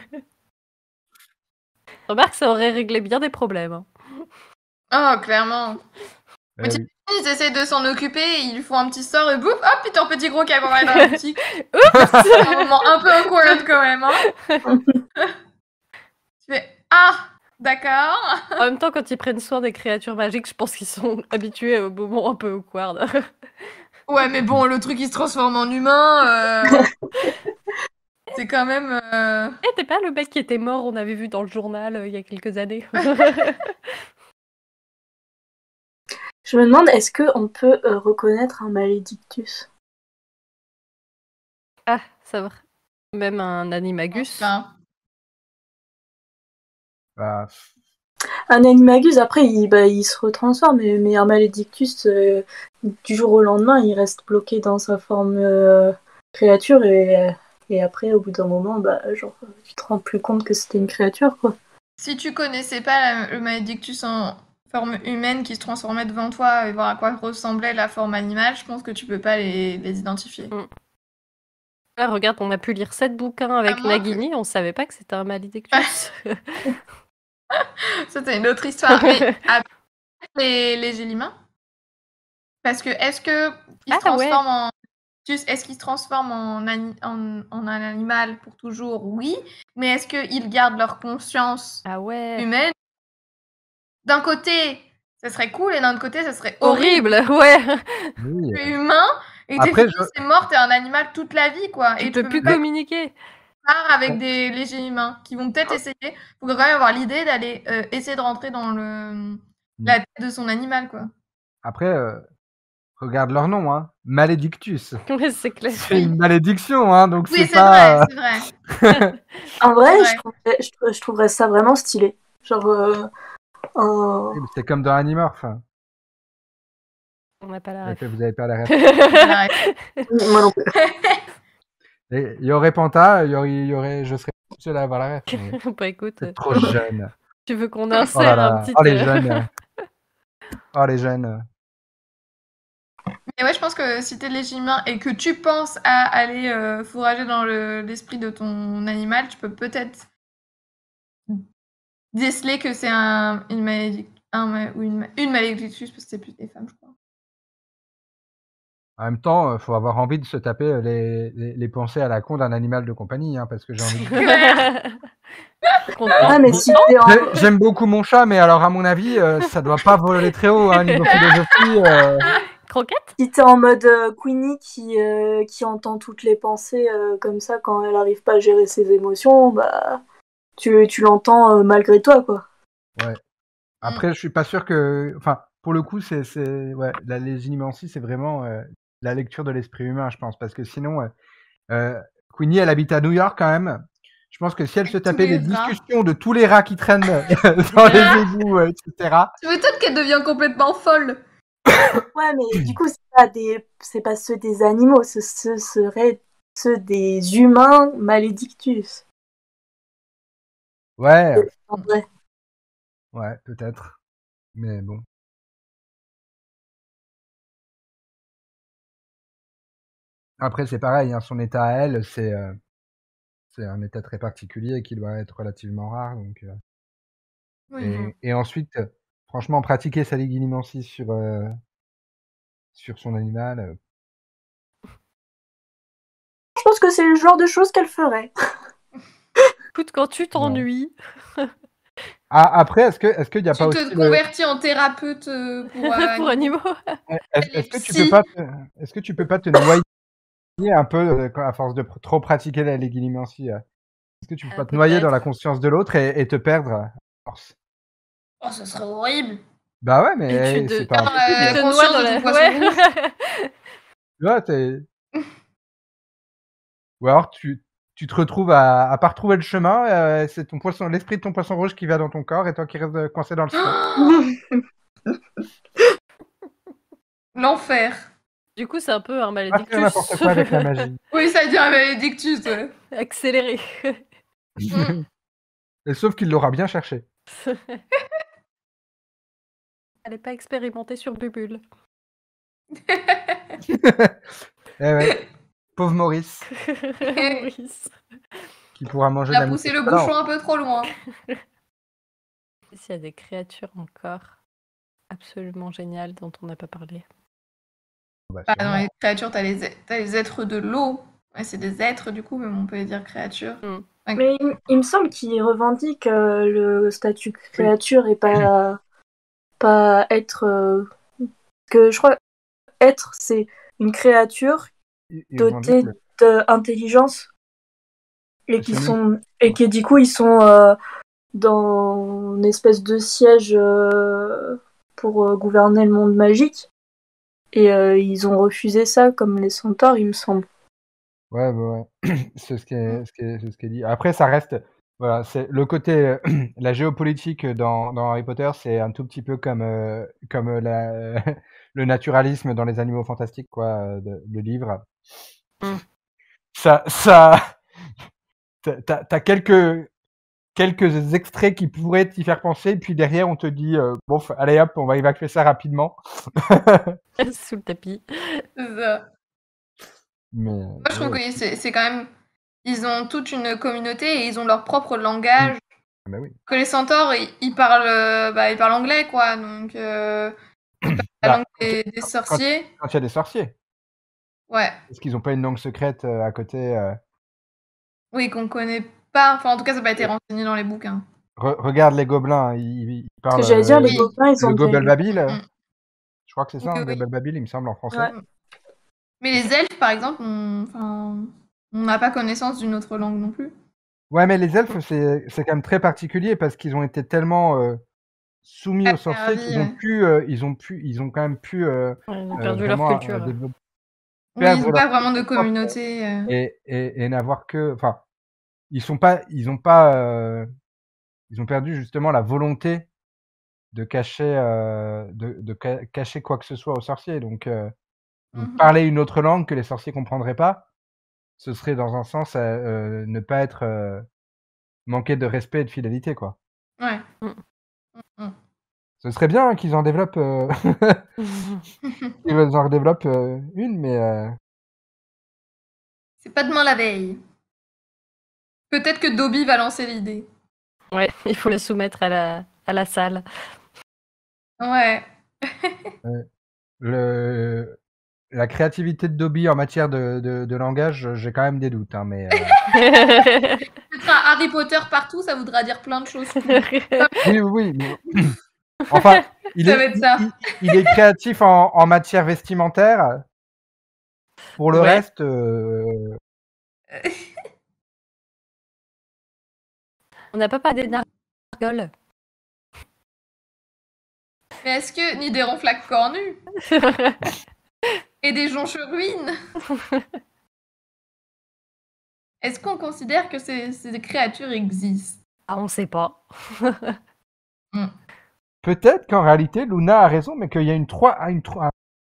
Remarque, ça aurait réglé bien des problèmes. Hein. Oh, clairement. Eh Mais oui. ils essayent de s'en occuper, ils lui font un petit sort et bouf, hop, putain, petit gros qui apparaît dans la boutique. C'est un moment un peu awkward quand même, hein. Tu fais ah, d'accord. En même temps, quand ils prennent soin des créatures magiques, je pense qu'ils sont habitués au moment un peu awkward. Ouais, mais bon, le truc il se transforme en humain, c'est quand même. Eh, t'es pas le mec qui était mort, on avait vu dans le journal il y a quelques années. Je me demande, est-ce qu'on peut reconnaître un malédictus? Ah, ça va. Même un animagus. Enfin, Bah, Un animagus, après, il se retransforme, mais un malédictus, du jour au lendemain, il reste bloqué dans sa forme créature, et après, au bout d'un moment, genre, tu te rends plus compte que c'était une créature, quoi. si tu connaissais pas le Maledictus en forme humaine qui se transformait devant toi et voir à quoi ressemblait la forme animale, je pense que tu peux pas les identifier. Ah, regarde, on a pu lire 7 bouquins avec À moins Nagini, on savait pas que c'était un malédictus. C'était une autre histoire. Mais après, les Gélimins, parce que est-ce que ils se transforment en est-ce qu'ils se transforment en un animal pour toujours? Oui, mais est-ce qu'ils gardent leur conscience Ah ouais. humaine? D'un côté, ça serait cool, et d'un autre côté, ça serait Horrible, ouais. oui. Tu es humain, et Après, c'est mort, t'es un animal toute la vie, quoi. Tu Et peux plus même communiquer. pas avec des légers humains qui vont peut-être essayer. Faut quand même avoir l'idée d'aller essayer de rentrer dans la tête de son animal, quoi. Après, regarde leur nom, hein. Maledictus. Ouais, c'est clair. C'est une malédiction, hein, donc Oui, c'est pas. c'est vrai. En vrai, C'est vrai. je trouverais ça vraiment stylé. Genre, C'est comme dans Animorph. On n'a pas la ref. Vous avez pas la ref. Voilà. moi non plus. Et il y aurait Panta, il y aurait, je serais tout seul à avoir la ref. Mais Bah écoute, c'est trop jeune. tu veux qu'on Oh là insère un là. petit... Oh les jeunes. Oh les jeunes. Mais ouais, je pense que si t'es léger humain et que tu penses à aller fourrager dans l'esprit de ton animal, tu peux peut-être déceler que c'est une malédictus, parce que c'est plus des femmes, je crois. En même temps, faut avoir envie de se taper les pensées à la con d'un animal de compagnie, hein, parce que j'ai envie de dire. Ah, mais si t'es en... J'aime beaucoup mon chat, mais alors à mon avis, ça doit pas voler très haut, hein, niveau philosophie. Croquette? Si t'es en mode Queenie qui entend toutes les pensées comme ça quand elle arrive pas à gérer ses émotions, bah tu l'entends malgré toi, quoi. Ouais. Après, je suis pas sûr que. Enfin, pour le coup, ouais, la légilimencie, c'est vraiment la lecture de l'esprit humain, je pense, parce que sinon, Queenie, elle habite à New York quand même. Je pense que si elle se tapait les discussions de tous les rats qui traînent dans les égouts, etc. Tu m'étonnes qu'elle devient complètement folle. Ouais, mais du coup, c'est pas ceux des animaux, ce seraient ceux des humains malédictus. Ouais. En vrai. Ouais, peut-être. Mais bon. Après, c'est pareil, hein, son état à elle, c'est un état très particulier qui doit être relativement rare, donc Oui. et ensuite, franchement, pratiquer sa léguinimancie sur son animal, Je pense que c'est le genre de choses qu'elle ferait. Écoute, quand tu t'ennuies. Ah, après, est-ce qu'il y a Tu pas te aussi le convertis en thérapeute pour Pour animaux. est-ce que tu peux psy. pas te noyer un peu, quand à force de trop pratiquer la léguinimancie, est-ce que tu peux pas te noyer dans la Peut-être. conscience de l'autre et te perdre à force? Oh, ce serait horrible. Bah ouais, Et mais c'est pas tu impossible. te noies Conscience dans de la... ton poisson Ouais. rouge. Tu vois, ou alors tu te retrouves à pas retrouver le chemin, c'est l'esprit de ton poisson rouge qui va dans ton corps et toi qui restes, coincé dans le sien. L'enfer. Du coup, c'est un peu un Pas faire malédictus. n'importe quoi avec la magie. Oui, ça dit un malédictus, ouais. Accéléré. Et sauf qu'il l'aura bien cherché. Elle n'est pas expérimentée sur Bubule. Eh ouais, pauvre Maurice, Maurice. qui pourra manger Il a la poussé le mousse bouchon un peu trop loin. S'il y a des créatures encore absolument géniales dont on n'a pas parlé. bah, Bah, sûrement. dans les créatures, t'as les êtres de l'eau. Ouais, c'est des êtres, du coup, mais on peut les dire créatures. Mais il me semble qu'il revendique le statut créature et pas être. Que je crois être, c'est une créature Il dotée revendique d'intelligence et qui c'est sont et qui du coup ils sont dans une espèce de siège pour gouverner le monde magique et ils ont refusé ça comme les centaures, il me semble. Ouais, bah, ouais. C'est ce qui est dit. Après, ça reste, voilà, c'est le côté, la géopolitique dans Harry Potter, c'est un tout petit peu comme la le naturalisme dans les Animaux Fantastiques, quoi, le livre. Mmh. Ça tu as quelques extraits qui pourraient t'y faire penser, puis derrière on te dit, «Bon, allez hop, on va évacuer ça rapidement». Sous le tapis. C'est ça. Mais Moi, je trouve ouais, que c'est quand même. Ils ont toute une communauté et ils ont leur propre langage. bah, oui. Que les centaures, ils parlent anglais, quoi. Donc, ils parlent la Bah, langue des sorciers. quand il y a des sorciers. Ouais. Est-ce qu'ils ont pas une langue secrète, à côté, Oui, qu'on connaît pas. Enfin, en tout cas, ça n'a pas été renseigné dans les bouquins. Regarde les gobelins, ils Ce que parlent, j'allais dire, les oui. gobelins, ils ont le déjà une gobelbabil, Mm. je crois que c'est ça, Oui, hein, oui. gobelbabil, il me semble, en français. Ouais. Mais les elfes, par exemple, on n'a pas connaissance d'une autre langue non plus. Ouais, mais les elfes, c'est quand même très particulier parce qu'ils ont été tellement, soumis aux sorciers Ravis, qu'ils ont ouais. ils ont quand même pu, Ouais, ils ont perdu leur vraiment, culture. Oui, ils perdre n'ont leur pas vraiment de culture propre communauté. et n'avoir que, enfin, ils ont perdu justement la volonté de cacher, cacher quoi que ce soit aux sorciers. Donc Mhm. parler une autre langue que les sorciers comprendraient pas, ce serait dans un sens, ne pas être, manquer de respect et de fidélité, quoi. Ouais. Mm. Mm. Ce serait bien, hein, qu'ils en développent, qu'ils en redéveloppent, une, mais C'est pas demain la veille. Peut-être que Dobby va lancer l'idée. Ouais, il faut la soumettre à la salle. Ouais. la créativité de Dobby en matière de langage, j'ai quand même des doutes, hein, mais Mettre un Harry Potter partout, ça voudra dire plein de choses. oui, mais enfin, il Ça va être ça. est créatif en matière vestimentaire. Pour le Ouais. reste, On n'a pas parlé des nargoles. Mais est-ce que ni des ronflaques cornus et des joncheruines, est-ce qu'on considère que ces créatures existent? Ah, on sait pas. peut-être qu'en réalité, Luna a raison, mais qu'il y a un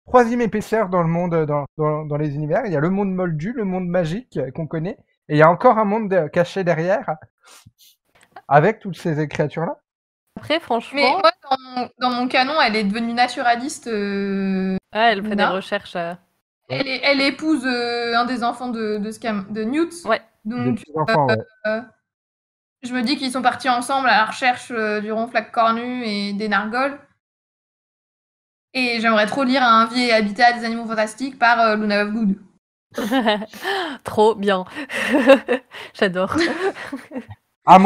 troisième épaisseur dans le monde, dans les univers. Il y a le monde moldu, le monde magique qu'on connaît, et il y a encore un monde caché derrière, avec toutes ces créatures-là. Après, Mais franchement, moi, dans mon canon, elle est devenue naturaliste. elle fait des Luna. recherches. Elle épouse un des enfants de Newt. Ouais. Des Donc, petits-enfants, ouais. je me dis qu'ils sont partis ensemble à la recherche du ronflac cornu et des nargoles. Et j'aimerais trop lire Un vieil habitat des animaux fantastiques par Luna Lovegood. Trop bien. J'adore. À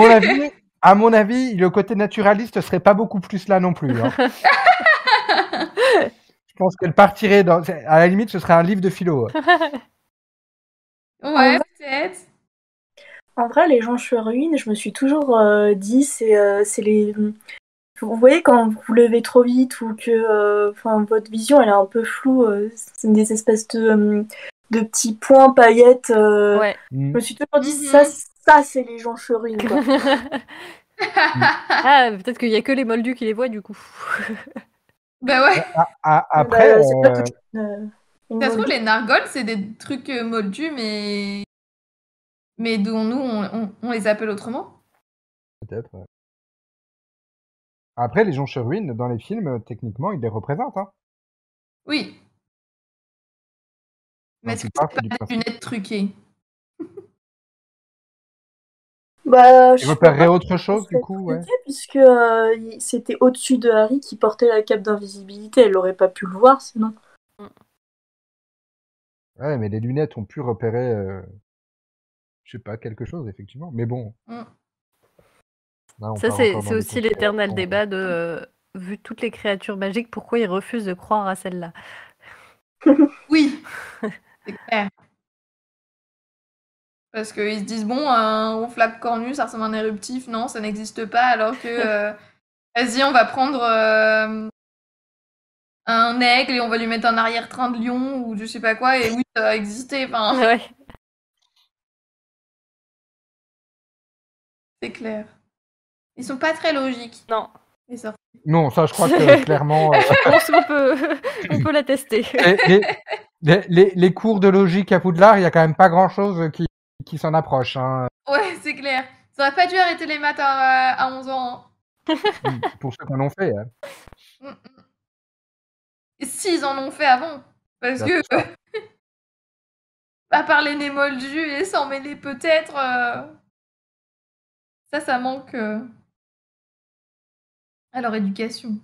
mon avis, le côté naturaliste serait pas beaucoup plus là non plus. Hein. Je pense qu'elle partirait dans. À la limite, ce serait un livre de philo. Ouais, peut-être. En vrai, les jonches ruines, je me suis toujours dit, c'est les. Vous voyez, quand vous levez trop vite ou que votre vision elle est un peu floue, c'est des espèces de petits points paillettes. Ouais. Je me suis toujours dit, ça c'est les jonches ruines. Quoi. Ah, peut-être qu'il y a que les moldus qui les voient du coup. Bah ouais. Après, c'est pas toute une Ça se trouve, moldu. les nargoles, c'est des trucs moldus, mais dont nous, on les appelle autrement. peut-être. Ouais. Après, les jonches ruines, dans les films, techniquement, ils les représentent. Hein. Oui. Mais est-ce que plupart, c'est c'est du pas des principe. lunettes truquées? Bah, Ils repéreraient autre chose, du coup, ouais. Puisque c'était au-dessus de Harry qui portait la cape d'invisibilité. Elle aurait pas pu le voir sinon. Ouais, mais les lunettes ont pu repérer, je sais pas, quelque chose, effectivement. Mais bon. Là, on Ça, part encore c'est dans des aussi l'éternel conspirations. débat de, vu toutes les créatures magiques, pourquoi ils refusent de croire à celle-là? Oui, c'est clair. Parce qu'ils se disent, bon, un ronflac cornu, ça ressemble à un éruptif. Non, ça n'existe pas. Alors que, vas-y, on va prendre un aigle et on va lui mettre un arrière-train de lion ou je sais pas quoi. Et oui, ça va exister. Enfin, Ouais. c'est clair. Ils sont pas très logiques. Non. Les sorciers. Non, ça, je crois que clairement. Bon, on peut l'attester. Les cours de logique à Poudlard, il y a quand même pas grand-chose qui s'en approche. Hein. Ouais, c'est clair. Ça aurait pas dû arrêter les maths à 11 ans. Hein. Pour ceux qui en ont fait. Hein. Et s'ils en ont fait avant. Parce Bah, que, c'est ça. à part les nez moldus et s'en mêler peut-être, ça manque à leur éducation.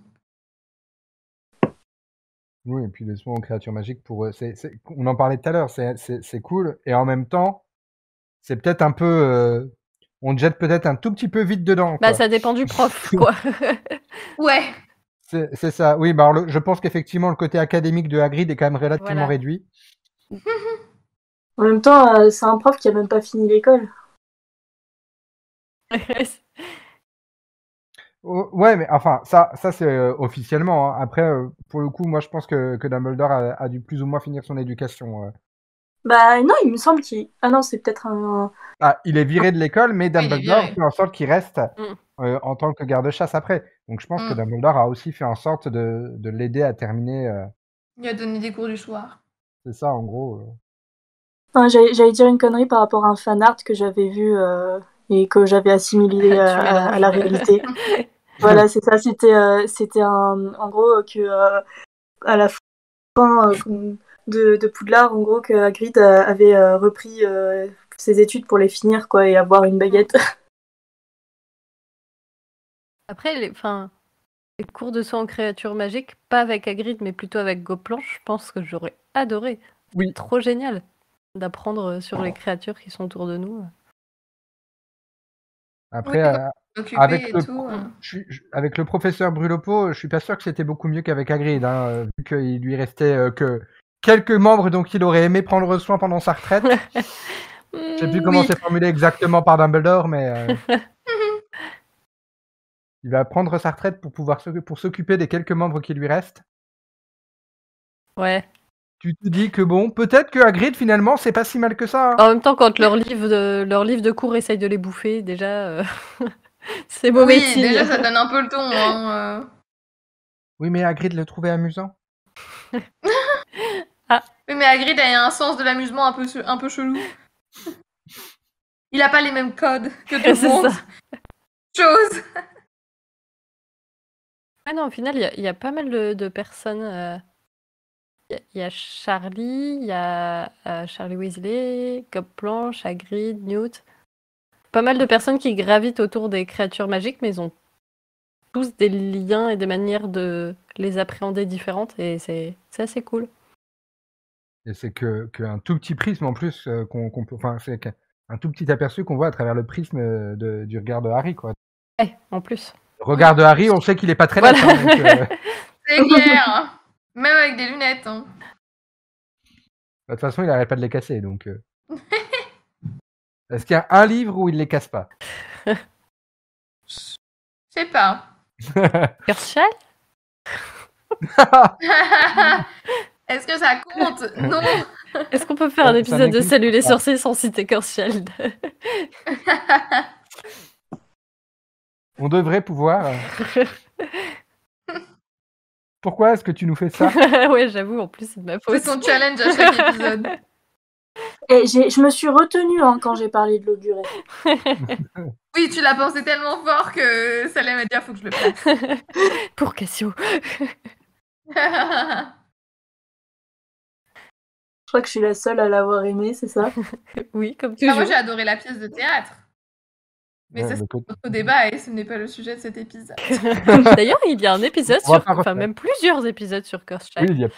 Oui, et puis les soins aux créatures magiques, pour eux, on en parlait tout à l'heure, c'est cool. Et en même temps, c'est peut-être un peu. On te jette peut-être un tout petit peu vite dedans. Bah, Quoi. ça dépend du prof, quoi. Ouais. C'est ça. Oui, bah, je pense qu'effectivement, le côté académique de Hagrid est quand même relativement réduit. En même temps, c'est un prof qui a même pas fini l'école. Ouais, mais enfin, ça c'est officiellement. Hein. Après, pour le coup, moi, je pense que Dumbledore a dû plus ou moins finir son éducation. Bah non, il me semble qu'il... Ah non, c'est peut-être un... Ah, il est viré de l'école, mais Dumbledore viré. fait en sorte qu'il reste en tant que garde-chasse après. Donc je pense que Dumbledore a aussi fait en sorte de l'aider à terminer. Il a donné des cours du soir. C'est ça, en gros. Non, j'allais dire une connerie par rapport à un fanart que j'avais vu et que j'avais assimilé à la réalité. Voilà, c'est ça. C'était en gros que à la fin de Poudlard, en gros, que Hagrid avait repris ses études pour les finir, quoi, et avoir une baguette. Après, les cours de soins en créatures magiques, pas avec Hagrid, mais plutôt avec Goplanche, je pense que j'aurais adoré. Oui. Trop génial d'apprendre sur les créatures qui sont autour de nous. Après, avec le professeur Brûlot-Peau, je suis pas sûr que c'était beaucoup mieux qu'avec Hagrid, hein, vu qu'il lui restait que quelques membres dont il aurait aimé prendre soin pendant sa retraite. Je sais plus comment c'est formulé exactement par Dumbledore, mais il va prendre sa retraite pour s'occuper des quelques membres qui lui restent. Ouais. Tu te dis que bon, peut-être que Hagrid finalement c'est pas si mal que ça. Hein. En même temps, quand leur livre de cours essaye de les bouffer, déjà, c'est mauvais. Oui, déjà ça donne un peu le ton. Hein, Oui, mais Hagrid le trouvait amusant. Ah. Oui, mais Hagrid a un sens de l'amusement un peu chelou. Il a pas les mêmes codes que tout le monde. Chose. Ah non, au final, il y a pas mal de personnes. Il y a Charlie, il y a Charlie Weasley, Gob Blanche, Hagrid, Newt. Pas mal de personnes qui gravitent autour des créatures magiques, mais ils ont tous des liens et des manières de les appréhender différentes, et c'est assez cool. Et c'est qu'un tout petit prisme en plus qu'on peut. Enfin, c'est un tout petit aperçu qu'on voit à travers le prisme du regard de Harry, quoi. Ouais, en plus. Le regard de Harry, on sait qu'il est pas très net. Voilà. Hein, donc, C'est clair, hein. Même avec des lunettes. Hein. de toute façon, il arrête pas de les casser, donc. Est-ce qu'il y a un livre où il les casse pas? Je sais pas. Cursed Child? Est-ce que ça compte? Non. Est-ce qu'on peut faire un Ça épisode de n'existe Salut les pas. sorciers sans citer Cursed Child? On devrait pouvoir. Pourquoi est-ce que tu nous fais ça? Ouais, j'avoue, en plus, c'est de ma faute. C'est son challenge à chaque épisode. Et je me suis retenue quand j'ai parlé de l'auguré. Oui, tu l'as pensé tellement fort que Salem m'a dit faut que je le fasse. Pour Cassio. Je crois que je suis la seule à l'avoir aimé, c'est ça? Oui, comme Ah, toujours. moi j'ai adoré la pièce de théâtre. Mais Ouais, ça, mais c'est peut- notre débat et ce n'est pas le sujet de cet épisode. D'ailleurs, il y a un épisode On va sur... pas Enfin, refaire. même plusieurs épisodes sur Cursed Oui, Child. il y a.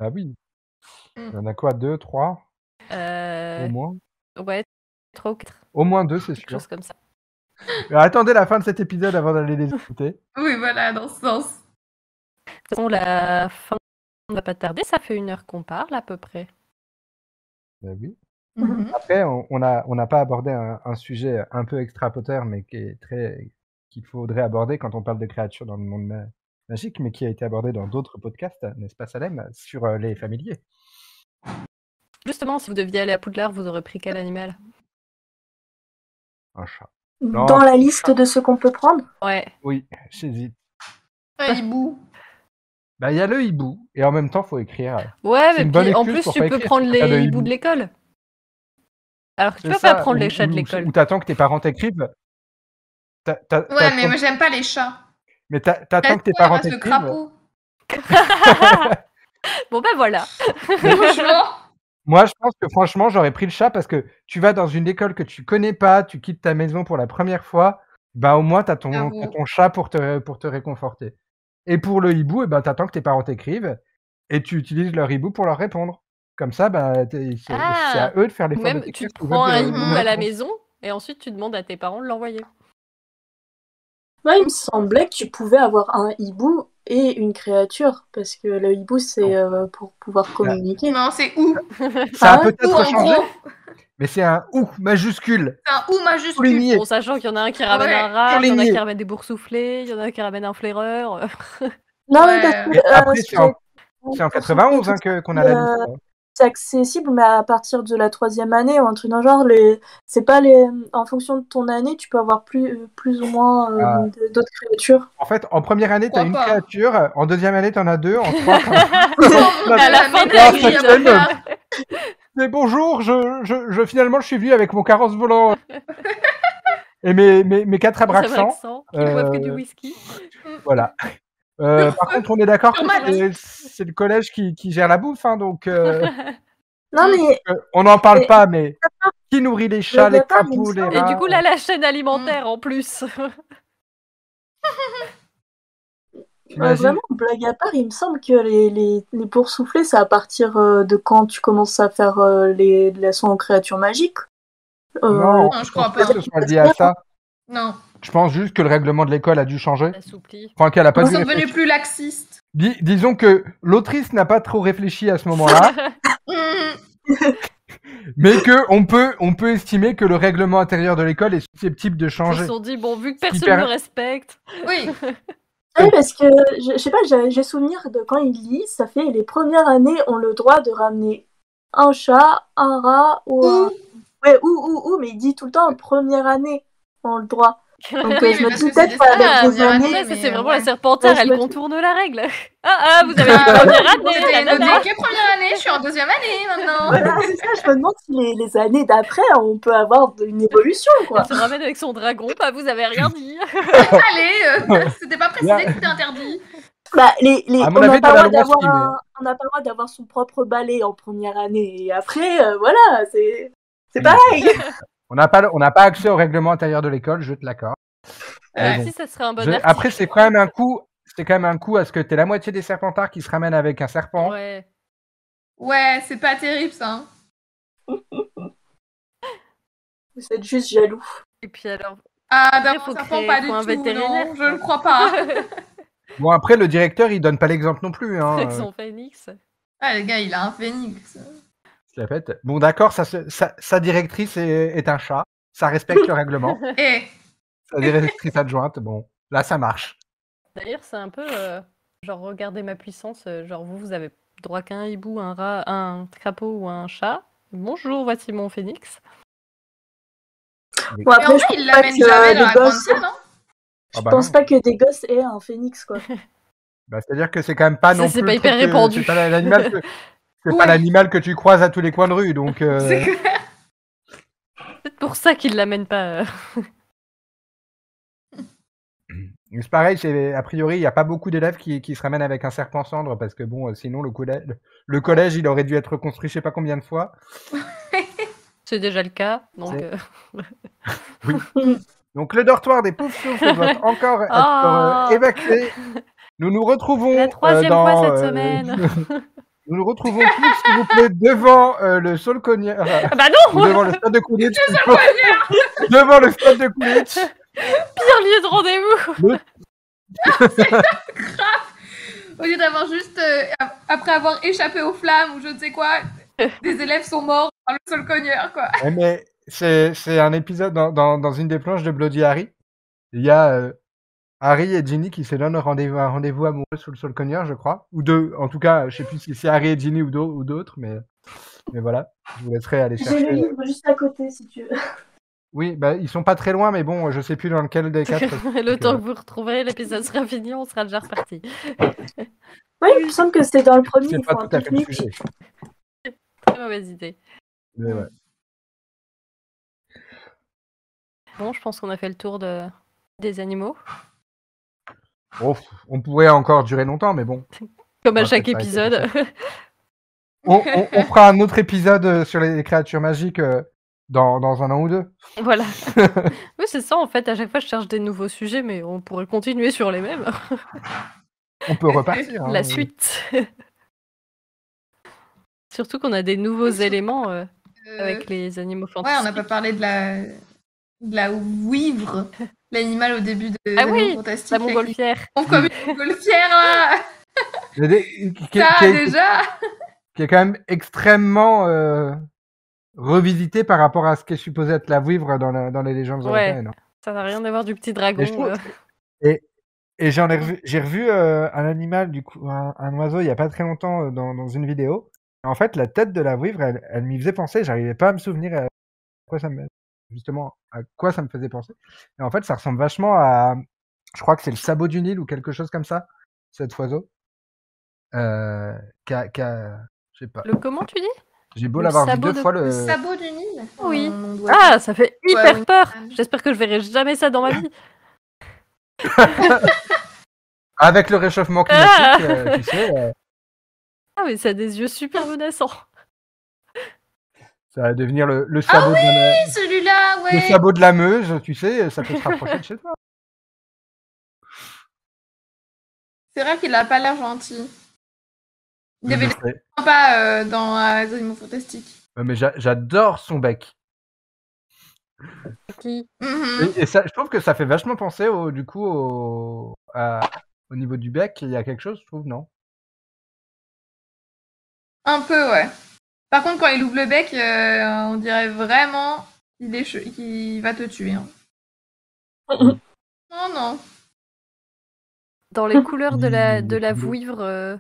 Ah oui. Il y en a quoi? 2, 3 au moins? Ouais, 3 ou 4. Au moins 2, c'est Quelque sûr. chose comme ça. Attendez la fin de cet épisode avant d'aller les écouter. Oui, voilà, dans ce sens. De toute façon, la fin ne va pas tarder. Ça fait 1 heure qu'on parle, à peu près. Bah oui. Mhm. Après, on n'a pas abordé un sujet un peu extra Potter, mais qu'il faudrait aborder quand on parle de créatures dans le monde magique, mais qui a été abordé dans d'autres podcasts, n'est-ce pas Salem, sur les familiers. Justement, si vous deviez aller à Poudlard, vous aurez pris quel animal? Un chat. Non. Dans la liste de ceux qu'on peut prendre? Ouais. Oui, j'hésite. Un hibou. Bah, il y a le hibou, et en même temps, faut écrire. Ouais, C'est mais une bonne puis en excuse plus, pour tu pas peux écrire, prendre parce qu'il y a les le hiboux hibou. de l'école. Alors que tu C'est peux pas ça, prendre les chats de ou l'école. t'attends que tes parents t'écrivent. Ouais, mais moi j'aime pas les chats. Mais t'attends que tes Reste-toi, parents reste le t'écrivent. crapaud. Bon, ben voilà. Franchement. Moi, je pense que franchement, j'aurais pris le chat parce que tu vas dans une école que tu connais pas, tu quittes ta maison pour la première fois, bah au moins t'as ton chat pour te réconforter. Et pour le hibou, t'attends que tes parents t'écrivent et tu utilises leur hibou pour leur répondre. Comme ça, c'est à eux de faire l'effort de Même t'écrire. tu prends un hibou à la maison et ensuite tu demandes à tes parents de l'envoyer. Moi, il me semblait que tu pouvais avoir un hibou et une créature, parce que le hibou, c'est pour pouvoir communiquer. Non, c'est ou. Ça a Ah, peut-être Ou en changé, gros. mais c'est un ou majuscule. C'est un ou majuscule. Souligné. Bon, sachant qu'il y en a un qui ramène Ouais. un rat, il y en a Souligné. qui ramène des boursouflés, il y en a un qui ramène un flaireur. Non, Ouais. mais parce que, Et après, ce c'est qui en est- 91 qu'on a la liste. c'est accessible, mais à partir de la 3e année ou un truc dans le genre, c'est pas en fonction de ton année, tu peux avoir plus ou moins d'autres créatures. En fait, en première année, t'as Pourquoi une pas créature, en deuxième année, t'en as 2, en 3, À la fin de la la vie, vie. Mais bonjour, finalement, je suis venu avec mon carrosse volant et mes 4 abraxans. Qui ne boivent que du whisky. Voilà. Par contre, on est d'accord que Normal. c'est le collège qui gère la bouffe, hein, donc Non, mais on n'en parle pas, mais qui nourrit les chats, les D'accord, mais crapauds, il me les Et rats du coup, là, la chaîne alimentaire en plus. t'imagines vraiment, blague à part, il me semble que les boursouflés, c'est à partir de quand tu commences à faire les leçons en créatures magiques. Non, je crois pense pas. que ce soit lié à ça. Non. Je pense juste que le règlement de l'école a dû changer. Assoupli. Enfin, qu'elle a pas Ils dû sont réfléchir. devenus plus laxistes. Disons que l'autrice n'a pas trop réfléchi à ce moment-là, mais que on peut estimer que le règlement intérieur de l'école est susceptible de Ils changer. se sont dit, bon, vu que personne Hyper- ne me respecte. Oui. Oui, parce que, je sais pas, j'ai souvenir de quand ils lisent, ça fait les premières années ont le droit de ramener un chat, un rat ou un... Ouais, ou, mais il dit tout le temps en première année, ont le droit. Donc Oui, je mais me parce dis que c'est peut-être des qu'avec Ah, stages de des première années, année, ça, mais c'est vraiment la ouais. serpentard, Ouais, je elle me- contourne la règle. Ah, vous avez dit Ah, première c'était année, noté nanana. que première année, je suis en deuxième année maintenant. voilà, c'est ça, je me demande si les années d'après, on peut avoir une évolution, quoi. Elle se ramène avec son dragon, bah vous avez rien dit. Allez, c'était pas précisé Là, que c'était interdit. Bah, à mon on n'a avis, pas dans le la droit loi, d'avoir si, mais on n'a pas le droit d'avoir son propre balai en première année. Et après, voilà, c'est oui, pareil. on n'a pas accès au règlement intérieur de l'école, je te l'accorde. Mais Ouais. bon. Si, ça serait un bon article. Après, c'est quand même un coup. C'est quand même un coup à ce que t'aies la moitié des serpentards qui se ramènent avec un serpent. Ouais. Ouais, c'est pas terrible ça. Vous êtes juste jaloux. Et puis alors, Ah, après, d'un faut serpent, créer, pas faut du un tout, vétérinaire. non, je ne crois pas. Bon, après, le directeur, il donne pas l'exemple non plus. Hein, Avec son phénix. Ah, le gars, il a un phénix. je la pète. Bon, d'accord, sa directrice est un chat. Ça respecte le règlement. Eh, Sa directrice adjointe, bon, là, ça marche. D'ailleurs, c'est un peu genre, regardez ma puissance. Genre, vous avez droit qu'à un hibou, un rat, un crapaud ou un chat. Bonjour, voici mon phénix. Bon, mais en après, vrai, je pense il pas l'amène que jamais dans les la grande gosses. salle, non? Ah Je bah pense non. pas que des gosses aient un phénix, quoi. Bah, c'est-à-dire que c'est quand même pas non C'est plus pas le hyper truc que- répandu. C'est pas l'animal que, c'est Ouais. pas l'animal que tu croises à tous les coins de rue, donc. C'est clair. C'est pour ça qu'il l'amène pas. C'est pareil, a priori, il n'y a pas beaucoup d'élèves qui se ramènent avec un serpent cendre parce que bon, sinon le collège, il aurait dû être construit je sais pas combien de fois. C'est déjà le cas. Donc, Donc le dortoir des pauvres souffles doit encore être Ah. évacué. Nous nous retrouvons la troisième dans. fois cette semaine. Nous nous retrouvons tous, s'il vous plaît, devant le Solcogneur. Ah bah non. Ou devant le stade de Coolidge. Devant le stade de Coolidge. Pire lieu de rendez-vous. Au lieu d'avoir juste, après avoir échappé aux flammes ou je ne sais quoi, des élèves sont morts par le sol cogneur, quoi. Ouais, mais c'est un épisode dans une des planches de Bloody Harry. Il y a Harry et Ginny qui se donnent un rendez-vous amoureux sous le Solcogneur, je crois. Ou deux, en tout cas, je sais plus si c'est Harry et Ginny ou d'autres, mais voilà. Je vous laisserai aller J'ai chercher. le livre juste à côté, si tu veux. Oui, bah ils sont pas très loin, mais bon, je sais plus dans lequel des quatre. Le temps que vous retrouverez, l'épisode sera fini, on sera déjà reparti. Oui, il me semble que c'est dans le premier, C'est ils pas font un tout à fait le pique-nique. sujet. Très mauvaise idée. Mais ouais. Bon, je pense qu'on a fait le tour des animaux. Oh, on pourrait encore durer longtemps, mais bon. Comme à Ouais, chaque c'est pas épisode. On fera un autre épisode sur les créatures magiques dans un an ou deux. Voilà. Oui, c'est ça, en fait. À chaque fois, je cherche des nouveaux sujets, mais on pourrait continuer sur les mêmes. On peut repartir. hein. La suite. Surtout qu'on a des nouveaux éléments avec les animaux Ouais, fantastiques. on n'a pas parlé de la ouivre, l'animal au début de Ah Animaux oui, Fantastiques. la montgolfière. Comme une montgolfière, là. Il y a Ça, déjà. qui est quand même extrêmement revisité par rapport à ce qui est supposé être la vouivre dans les légendes Ouais. européennes. hein. Ça n'a rien à voir du petit dragon. Et je trouve- Et j'ai revu un animal, du coup, un oiseau, il y a pas très longtemps dans une vidéo. En fait, la tête de la vouivre, elle m'y faisait penser. J'arrivais pas à me souvenir à quoi ça me faisait penser. Et en fait, ça ressemble vachement à, je crois que c'est le sabot du Nil ou quelque chose comme ça, cet oiseau. Je sais pas. Le comment, tu dis? J'ai beau le l'avoir vu sabot deux de- fois. Le sabot du Nil. Oui. On doit- Ah, ça fait hyper oui. peur. J'espère que je verrai jamais ça dans ma vie. Avec le réchauffement climatique, tu sais, Ah, mais ça a des yeux super menaçants. ça va devenir le sabot Celui-là, le ouais. sabot de la Meuse, tu sais, ça peut se rapprocher de chez toi. C'est vrai qu'il a pas l'air gentil. Il avait Je l'air sais. sympa dans les Animaux Fantastiques. Mais j'adore son bec. Qui Mhm. Et ça, je trouve que ça fait vachement penser au niveau du bec. Il y a quelque chose, je trouve, non? Un peu, ouais. Par contre, quand il ouvre le bec, on dirait vraiment qu'il va te tuer. hein. Non, non. Dans les couleurs de la bleu. vouivre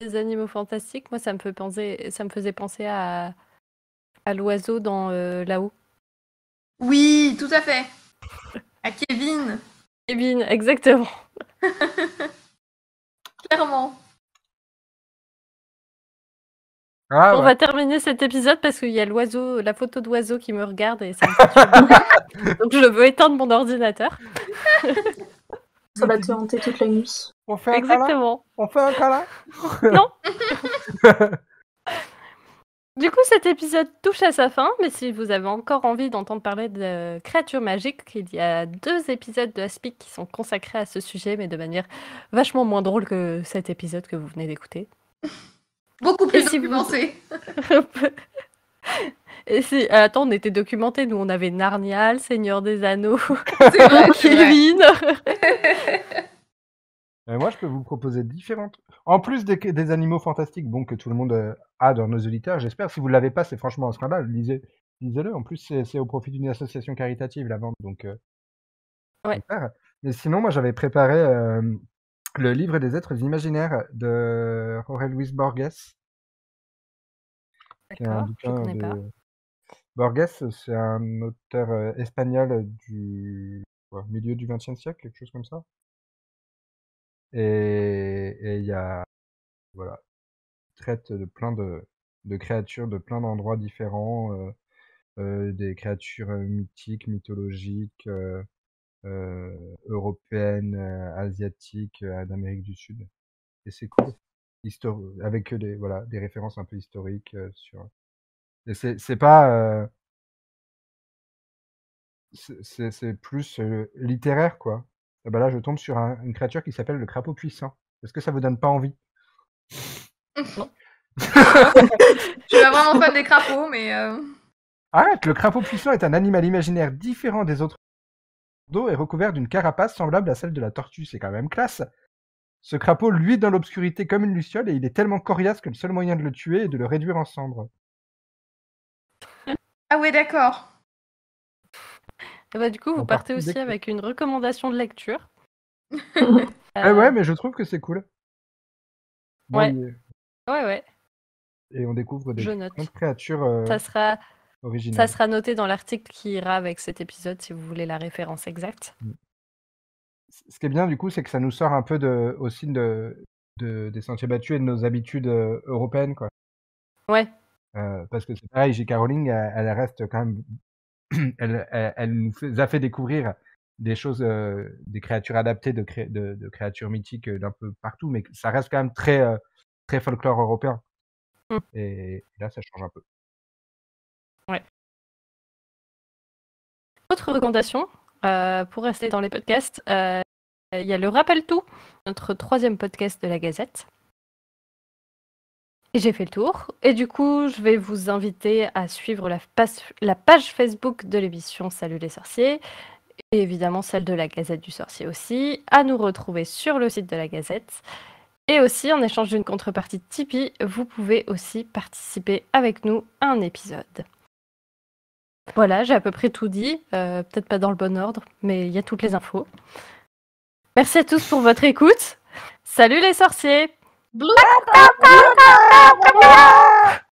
des animaux fantastiques, moi ça me faisait penser à l'oiseau dans là-haut. Oui, tout à fait. À Kevin, Kevin, exactement. clairement. Ah On ouais. va terminer cet épisode parce qu'il y a l'oiseau, la photo d'oiseau qui me regarde et ça me perturbe. Donc je veux éteindre mon ordinateur. Ça va te hanter toute la nuit. On fait un câlin Exactement. On fait un câlin Non. Du coup, cet épisode touche à sa fin, mais si vous avez encore envie d'entendre parler de créatures magiques, il y a 2 épisodes de Aspic qui sont consacrés à ce sujet, mais de manière vachement moins drôle que cet épisode que vous venez d'écouter. Beaucoup plus Et si vous- documenté. Et si... Attends, on était documentés, nous on avait Narnia, le Seigneur des Anneaux, C'est vrai, c'est vrai. Kevin. Moi, je peux vous proposer différentes. En plus des animaux fantastiques, bon, que tout le monde a dans nos auditeurs, j'espère. Si vous ne l'avez pas, c'est franchement un scandale. Lisez-le. En plus, c'est au profit d'une association caritative, la vente. Donc, Ouais. super. Mais sinon, moi, j'avais préparé le livre des êtres imaginaires de Jorge Luis Borges. Qui est un D'accord, je bouquin connais pas. Borges, c'est un auteur espagnol du milieu du XXe siècle, quelque chose comme ça. Et il y a, voilà, il traite de plein de créatures de plein d'endroits différents, des créatures mythiques, mythologiques, européennes, asiatiques, d'Amérique du Sud. Et c'est cool. Avec des références un peu historiques sur. Et c'est pas. C'est plus littéraire, quoi. Et ben là, je tombe sur une créature qui s'appelle le crapaud puissant. Est-ce que ça vous donne pas envie? Non. Je suis pas vraiment fan des crapauds, mais Arrête, le crapaud puissant est un animal imaginaire différent des autres d'eau et recouvert d'une carapace semblable à celle de la tortue. C'est quand même classe. Ce crapaud luit dans l'obscurité comme une luciole et il est tellement coriace que le seul moyen de le tuer est de le réduire en cendres. ah ouais, d'accord. Et bah, du coup, vous En partez partie aussi décrit. avec une recommandation de lecture. Ouais, mais je trouve que c'est cool. Bon, Ouais. Ouais. et on découvre Je plein note. de créatures Ça sera originales. noté dans l'article qui ira avec cet épisode si vous voulez la référence exacte. Ce qui est bien, du coup, c'est que ça nous sort un peu aussi des sentiers battus et de nos habitudes européennes, quoi. Ouais. Parce que c'est pareil, J.K. Rowling, elle reste quand même. Elle nous a fait découvrir des choses, des créatures adaptées de créatures mythiques d'un peu partout, mais ça reste quand même très folklore européen. Mm. Et là, ça change un peu. Ouais. Autre recommandation, pour rester dans les podcasts, il y a le Rappel Tout, notre 3e podcast de la Gazette. Et j'ai fait le tour. Et du coup, je vais vous inviter à suivre la page Facebook de l'émission Salut les sorciers. Et évidemment celle de la Gazette du Sorcier aussi. À nous retrouver sur le site de la Gazette. Et aussi, en échange d'une contrepartie Tipeee, vous pouvez aussi participer avec nous à un épisode. Voilà, j'ai à peu près tout dit. Peut-être pas dans le bon ordre, mais il y a toutes les infos. Merci à tous pour votre écoute. Salut les sorciers! Blou